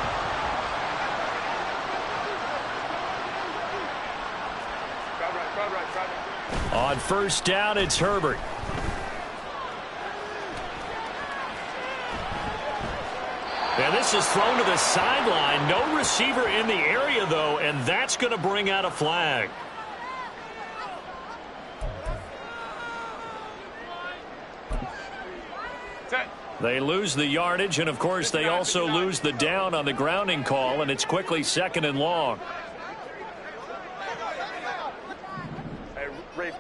On first down, it's Herbert. And this is thrown to the sideline. No receiver in the area, though, and that's going to bring out a flag. They lose the yardage, and, of course, they also lose the down on the grounding call, and it's quickly 2nd and long. Hey, Ray.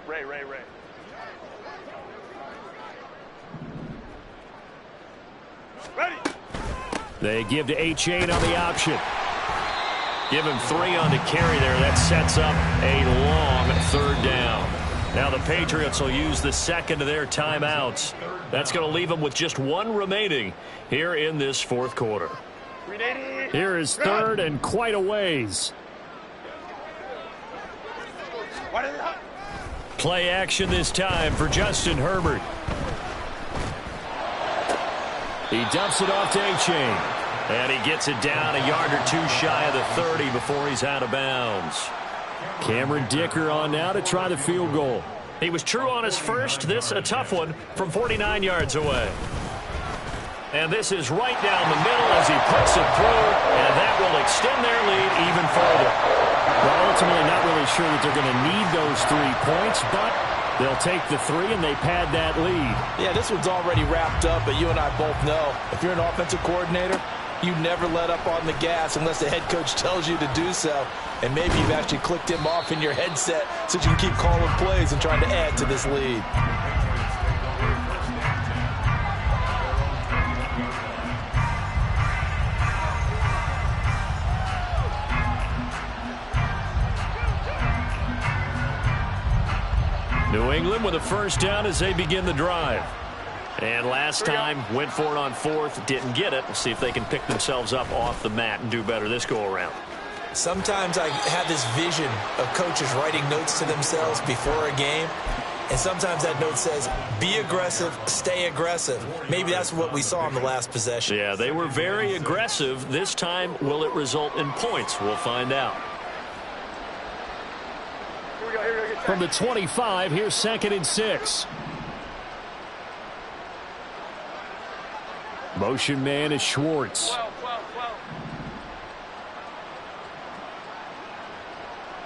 Ready. They give to Achane on the option. Give him 3 on the carry there. That sets up a long third down. Now the Patriots will use the second of their timeouts. That's going to leave them with just 1 remaining here in this fourth quarter. Here is third and quite a ways. Play action this time for Justin Herbert. He dumps it off to Achane. And he gets it down a yard or 2 shy of the 30 before he's out of bounds. Cameron Dicker on now to try the field goal. He was true on his first. This a tough one from 49 yards away. And this is right down the middle as he puts it through. And that will extend their lead even further. Well, ultimately not really sure that they're going to need those 3 points, but they'll take the 3 and they pad that lead. Yeah, this one's already wrapped up, but you and I both know if you're an offensive coordinator, you never let up on the gas unless the head coach tells you to do so. And maybe you've actually clicked him off in your headset so you can keep calling plays and trying to add to this lead. New England with a first down as they begin the drive. And last time went for it on fourth, didn't get it. We'll see if they can pick themselves up off the mat and do better this go around. Sometimes I have this vision of coaches writing notes to themselves before a game, and sometimes that note says, be aggressive, stay aggressive. Maybe that's what we saw in the last possession. Yeah, they were very aggressive. This time, will it result in points? We'll find out. From the 25, here's 2nd and 6. Motion man is Schwartz. 12.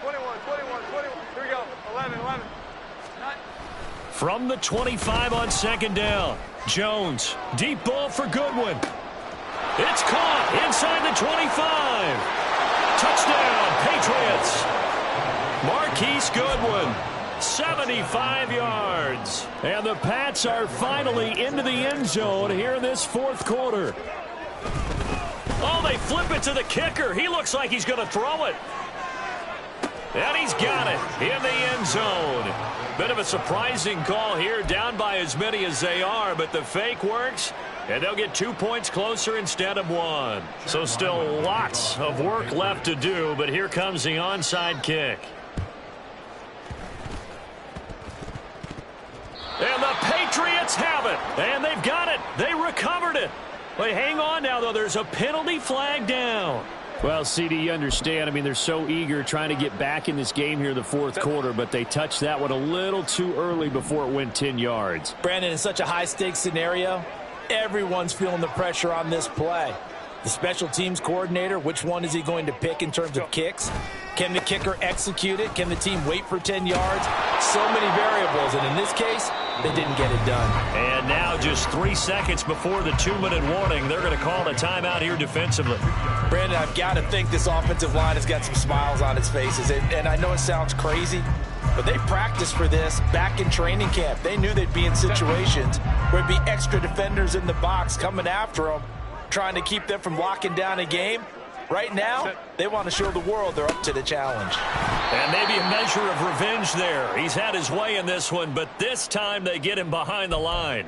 21. Here we go. 11. From the 25 on 2nd down. Jones, deep ball for Goodwin. It's caught inside the 25. Touchdown, Patriots. Marquise Goodwin, 75 yards. And the Pats are finally into the end zone here in this fourth quarter. Oh, they flip it to the kicker. He looks like he's going to throw it. And he's got it in the end zone. Bit of a surprising call here, down by as many as they are, but the fake works, and they'll get 2 points closer instead of 1. So still lots of work left to do, but here comes the onside kick. And they've got it. They recovered it. Wait, hang on now, though. There's a penalty flag down. Well, CD, you understand. I mean, they're so eager trying to get back in this game here in the fourth quarter, but they touched that one a little too early before it went 10 yards. Brandon, in such a high-stakes scenario, everyone's feeling the pressure on this play. The special teams coordinator, which one is he going to pick in terms of kicks? Can the kicker execute it? Can the team wait for 10 yards? So many variables, and in this case, they didn't get it done. And now just 3 seconds before the 2-minute warning, they're going to call a timeout here defensively. Brandon, I've got to think this offensive line has got some smiles on its faces, and I know it sounds crazy, but they practiced for this back in training camp. They knew they'd be in situations where it'd be extra defenders in the box coming after them, trying to keep them from locking down a game. Right now, they want to show the world they're up to the challenge. And maybe a measure of revenge there. He's had his way in this one, but this time they get him behind the line.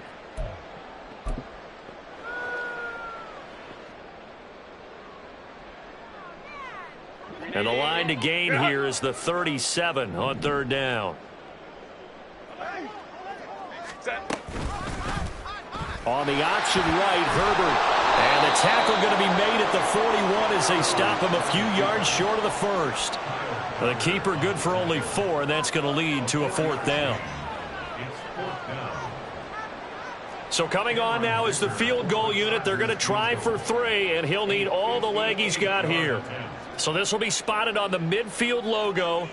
And the line to gain here is the 37 on third down. On the option right, Herbert. And the tackle going to be made at the 41 as they stop him a few yards short of the first. The keeper good for only 4, and that's going to lead to a fourth down. So coming on now is the field goal unit. They're going to try for 3, and he'll need all the leg he's got here. So this will be spotted on the midfield logo.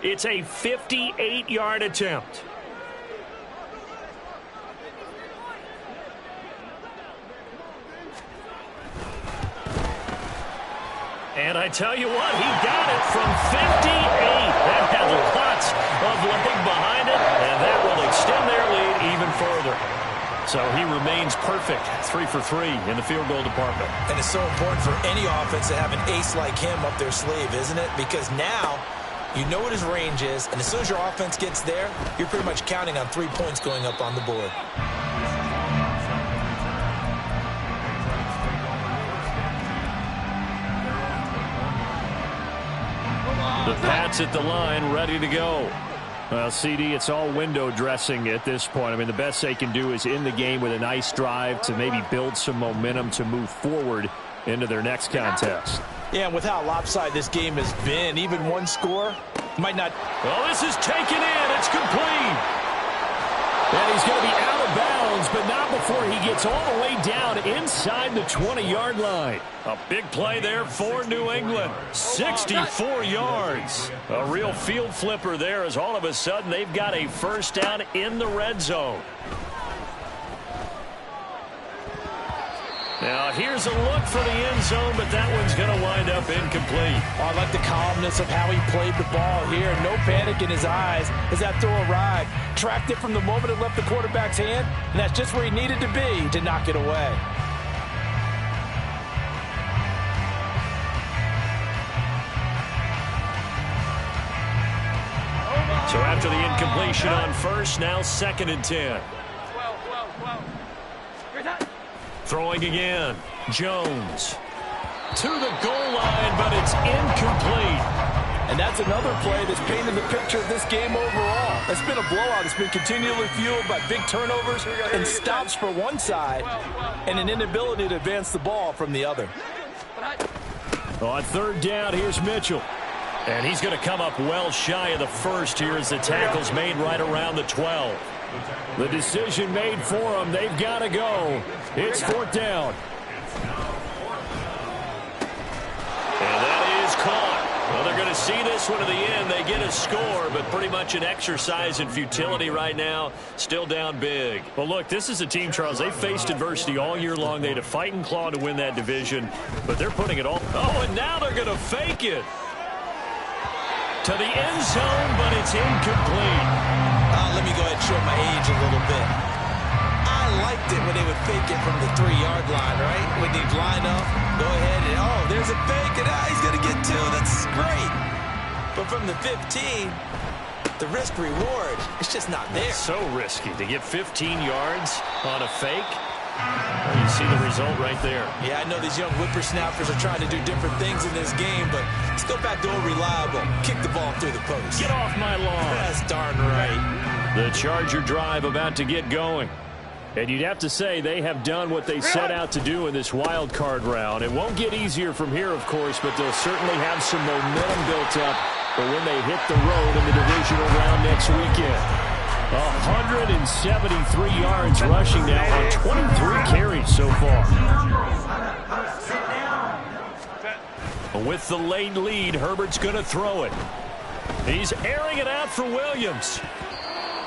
It's a 58-yard attempt. And I tell you what, he got it from 58. That had lots of leg behind it, and that will extend their lead even further. So he remains perfect, 3 for 3 in the field goal department. And it's so important for any offense to have an ace like him up their sleeve, isn't it? Because now you know what his range is, and as soon as your offense gets there, you're pretty much counting on 3 points going up on the board. The Pats at the line, ready to go. Well, CD, it's all window dressing at this point. I mean, the best they can do is end the game with a nice drive to maybe build some momentum to move forward into their next contest. Yeah, and with how lopsided this game has been, even one score might not... Well, this is taken in. It's complete. And he's going to be out of bounds, but not before he gets all the way down inside the 20-yard line. A big play there for New England. 64 yards. A real field flipper there as all of a sudden they've got a first down in the red zone. Now, here's a look for the end zone, but that one's going to wind up incomplete. Oh, I like the calmness of how he played the ball here. No panic in his eyes as that throw arrived. Tracked it from the moment it left the quarterback's hand, and that's just where he needed to be to knock it away. So after the incompletion on first, now 2nd and 10. Throwing again. Jones to the goal line, but it's incomplete. And that's another play that's painted the picture of this game overall. It's been a blowout. It's been continually fueled by big turnovers and stops for one side and an inability to advance the ball from the other. On third down, here's Mitchell. And he's going to come up well shy of the first here as the tackle's made right around the 12. The decision made for them. They've got to go. It's 4th down. And that is caught. Well, they're going to see this one to the end. They get a score, but pretty much an exercise in futility right now. Still down big. Well, look, this is a team, Charles. They faced adversity all year long. They had to fight and claw to win that division, but they're putting it all. Oh, and now they're going to fake it to the end zone, but it's incomplete. Let me go ahead and show my age a little bit. I liked it when they would fake it from the 3-yard line, right? When they'd line up, go ahead and, oh, there's a fake, and he's going to get 2. That's great. But from the 15, the risk-reward, it's just not there. It's so risky to get 15 yards on a fake. Well, you see the result right there. Yeah, I know these young whippersnappers are trying to do different things in this game, but let's go back to old reliable. Kick the ball through the post. Get off my lawn. That's darn right. The Charger drive about to get going. And you'd have to say they have done what they set out to do in this wild card round. It won't get easier from here, of course, but they'll certainly have some momentum built up for when they hit the road in the divisional round next weekend. 173 yards rushing now on 23 carries so far. With the late lead, Herbert's going to throw it. He's airing it out for Williams.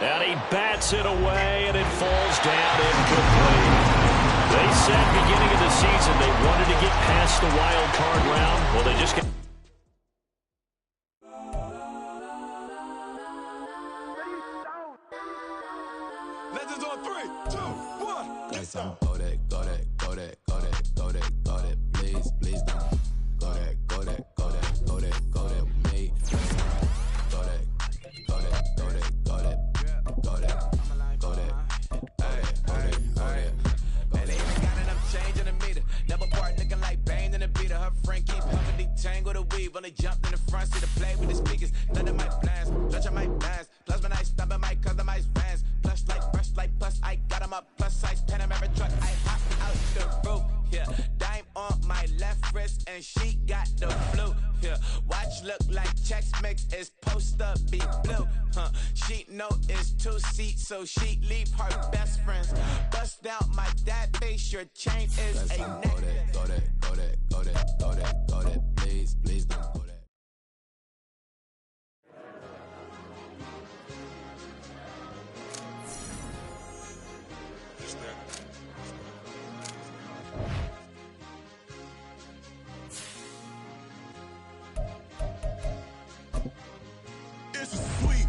And he bats it away, and it falls down incomplete. They said beginning of the season they wanted to get past the wild card round. Well, they just got... Legends on 3, 2, 1. Guys, I'm go that, go that, go that, go that, go that, go that. Please, please don't. Go that, go that, go that, go that, go that with me. Go that, go that, go that, go that. Go that, go that, hey, go that, go that. And they ain't got enough change in the meter. Double part looking like Bane in the beater. Her friend keep helping detangle the weave. When they jumped in the front seat to play with the speakers. None of my plans, touch on my plans. Plus when I stumble my customized vans. Plush like brush like plus I got them up plus size Panamera truck. I hop out the roof, yeah. Dime on my left wrist and she got the flu, yeah. Watch look like Chex Mix is post up be blue, huh. She know it's 2 seats, so she leave her best friends. Bust out my dad face, your chain is a neck. Go that, go that, go that, go that, go that. Please, please don't go that. It's a sweet,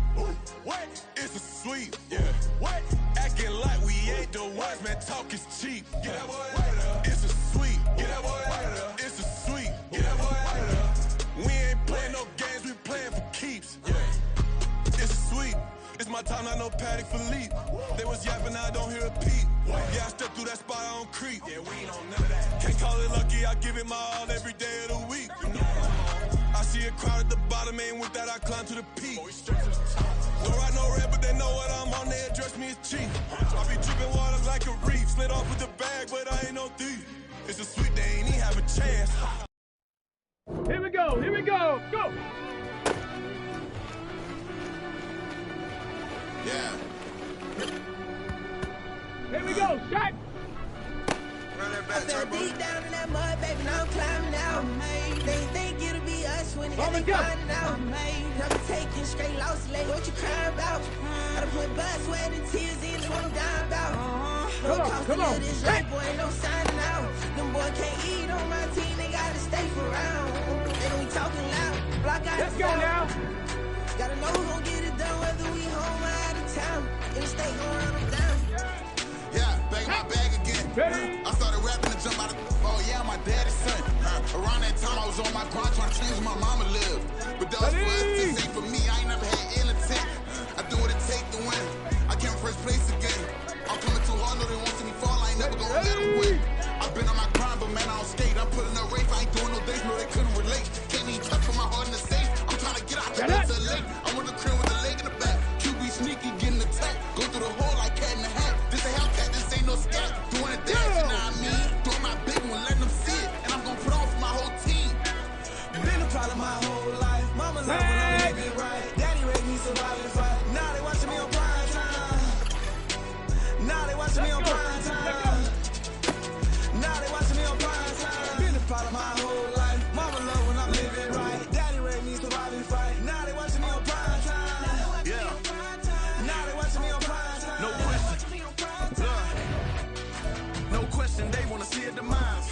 what? It's a sweet, yeah. What? Acting like we ain't the ones, man. Talk is cheap. Get that boy right up. It's a sweet, get that boy right up. It's a sweet, get that boy right up. We ain't playing no games, we playing for keeps. Yeah. It's a sweet. It's my time, I know Patek Philippe. They was yapping, I don't hear a peep. Yeah, I step through that spot, I don't creep. Yeah, we ain't on none of that. Can't call it lucky, I give it my all every day of the week. I see a crowd at the bottom, ain't with that, I climb to the peak. Don't ride no red, but they know what I'm on, they address me as cheap. I be dripping water like a reef, slid off with the bag, but I ain't no thief. It's a sweet, they ain't even have a chance. Here we go, go! Yeah. Here we go, shot! I fell deep down in that mud, baby, now I'm climbing out. They think it'll be us when they finding out. I'm taking straight loss, like what you crying about? Gotta put blood, sweat, and tears in, what I'm dying about. No cost to live this life, boy, ain't no signing out. Them boy can't eat on my team, they gotta stay for round. They don't be talking loud, block out. Let's go now. Gotta know who gon' get it done, whether we home or out of town. In the state, gon' run them down. Yeah, bag my bag again. Ready? I started rapping to jump out of oh yeah, my daddy's son. Around that time I was on my grind trying to change where my mama lived. But that was for us to say for me, I ain't never had ill intent. I do what it take to win. I came first place again. I'm coming too hard, no they won't see me fall, I ain't never gonna let them win. I've been on my grind, but man I don't skate. I'm putting up race, I ain't doing no days, no they couldn't relate. Can't even touch from my heart in the safe. I'm trying to get out the to late. I'm on the crib with the leg in the back. QB sneaky, getting attacked. Go through the hole like cat in the hat. This a Hellcat, this ain't no scat. Doing it dance, you know what I mean? Doing my big one, letting them see it. And I'm gonna put on for my whole team. Been a problem my whole life. Mama love when I make it right. Daddy raised me surviving the fight. Now they watching me on prime time. Now they watching me on prime time. Now they watching me on prime time. Been a problem my whole life. Mama love when I'm living right. Daddy raised me surviving the fight. Now they watching me on prime time. Yeah. Now they watching me on prime time. No question. No question, they wanna see a demise.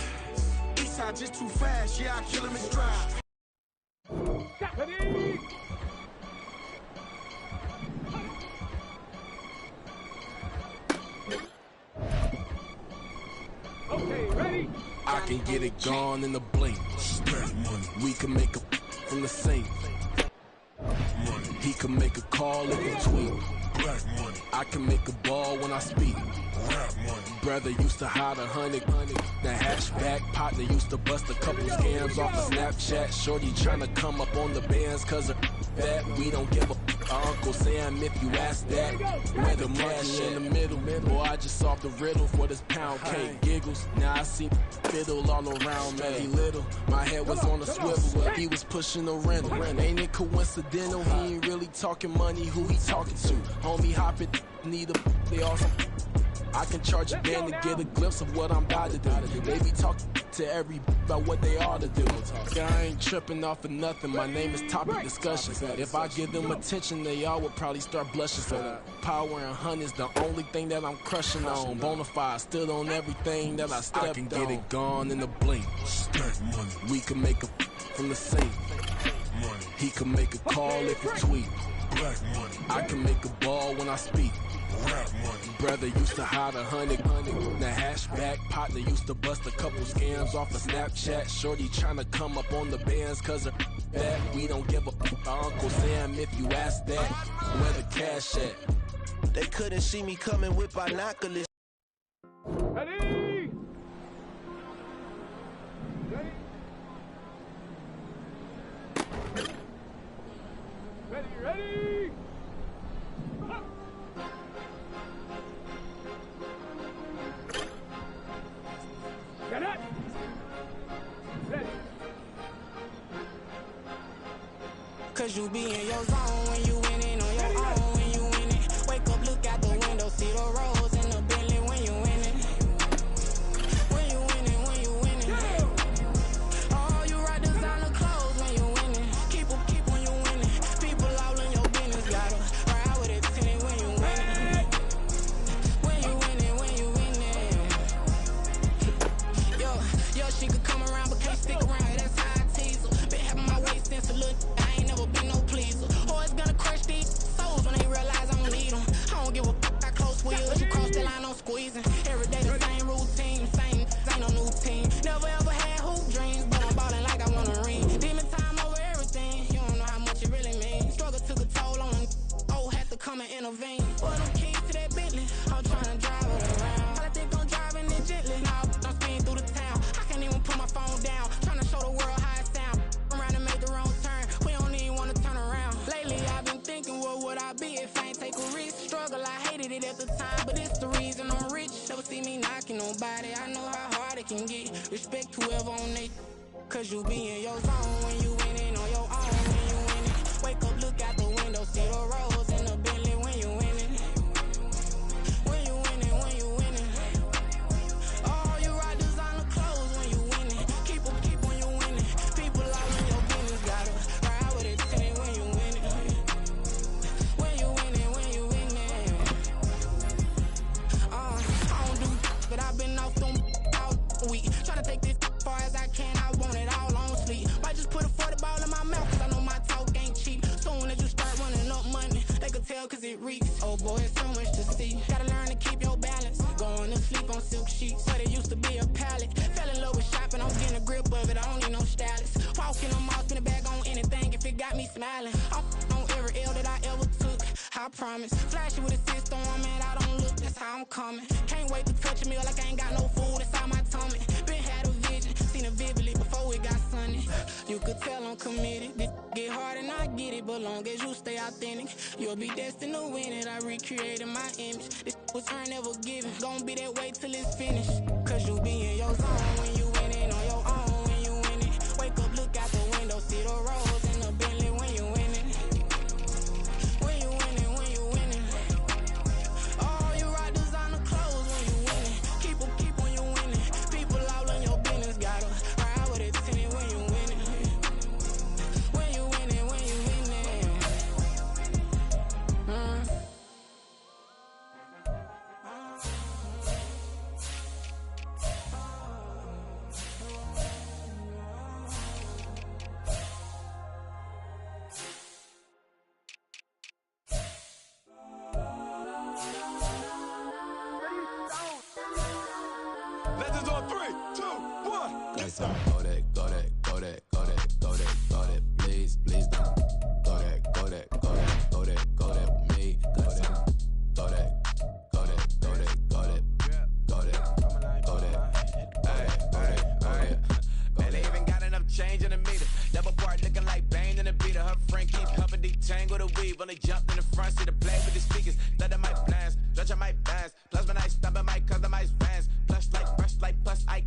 Eastside just too fast, yeah, I kill him in stride. Okay, ready? I can get it gone in a blink. We can make a from the same. He can make a call if he tweet. I can make a ball when I speak. Brother used to hide 100. The hatchback partner used to bust a couple scams off of Snapchat. Shorty tryna come up on the bands cause of that. We don't give a Uncle Sam, if you ask that. Where the cash in the middle. Boy, I just solved the riddle for this pound cake. Giggles, now I see fiddle all around me. Little, my head was on a swivel. He was pushing a rental. Ain't it coincidental? He ain't really talking money. Who he talking to? Homie hopping, need a, they also. I can charge a band to get a glimpse of what I'm about to do. They be talking to every about what they ought to do. I ain't tripping off of nothing. My name is topic discussion. If I give them attention, they all would probably start blushing. So power and hunt is the only thing that I'm crushing on. Bonafide, stood on everything that I stepped on. I can get it gone in a blink. We can make a from the sink. He can make a call if you tweet. I can make a ball when I speak. Brother used to hide 100. The hashback partner used to bust a couple scams off of Snapchat. Shorty tryna come up on the bands cause of that. We don't give a Uncle Sam if you ask that. Where the cash at? They couldn't see me coming with binoculars. Ready? Ready? Get it! Ready. Cause you be in your zone when you winning on your own when you winning. Wake up, look out the window, see the rose in the Bentley when you winning. When you winning, when you winning. Oh, you ride designer clothes when you winning. Keep when you winning. People all in your business, gotta ride with it tinted when you winning. When you winning, when you winning. Yo, she could come around but can't stick around. That's how I tease her. Been having my waist since a little. I ain't never been no pleaser. Always gonna crush these souls when they realize I don't need them. I don't give a fuck, I close wheels. You cross the line, I'm squeezing. Every day the same routine, ain't no new team. Never ever had hoop dreams, but I'm ballin' like I wanna ring. Demon time over everything, you don't know how much it really means. Struggle took a toll on them, had to come and intervene. Boy, them keys to that Bentley, I'm tryna drive it around. I think I'm driving it gently, now I'm speeding through the town. I can't even put my phone down, tryna show the world how it sound. Around and make the wrong turn, we don't even wanna turn around. Lately I've been thinking, what would I be if I ain't take a risk? Struggle, I hated it at the time, but it's the reason I'm rich. Never see me knocking nobody, I know how hard it can get. Respect whoever on they, cause you be in your zone when you winning on your own when you winning. Wake up, look out the window, see the rose in the Bentley when you winning. When you winning, when you winning. Oh, you ride designer clothes when you winning. Keep when you winning. People all in your business, gotta ride with it tinted when you winning. When you winning, when you winning. I don't do, but I've been off them all week. Tryna take this far as I can, I want it all on sleep. Might just put a 40 ball in my mouth, cause I know my talk ain't cheap. Soon as you start running up money, they could tell cause it reeks. Oh boy, it's so much to see. Gotta learn to keep your balance. Going to sleep on silk sheets, but it used to be a pallet. Fell in love with shopping, I'm getting a grip of it, I don't need no stylist. Walking on mall, spin a bag on anything if it got me smiling. I'm on every L that I ever took, I promise. Flashy with a system, man, I don't look, that's how I'm coming. Can't wait to touch a meal like I ain't got no food inside my tummy. Been had a vision, seen it vividly before it got sunny. You could tell I'm committed. This get hard and I get it, but long as you stay authentic, you'll be destined to win it. I recreated my image. This was earned, never given. Gonna be that way till it's finished. Cause you be in your zone when you winning on your own when you winning. Wake up, look out the window, see the rose in the Bentley when you winning. When you winning, when you winning. Oh, you ride designer clothes when you winning. Keep when you winning. People all in your business, gotta ride with it tinted when you winning. When you winning, when you winning. Legends on 3, 2, 1. Let's go. Go that, go that, go that, go that, go that, go that, please, please don't. Go that, go that, go that, go that, go that with me. Go that, go that, go that, go that, go that, go that, go that. Man, they even got enough change in the meter. Double part looking like Bane in the beater. Her friend keep humping D2. tangle the weave. Only jumped in the front, see the play with the speakers. Let them mic blast, judge I might blast. Plasma night, stop at my customized fans. Plush like, brush like, plus I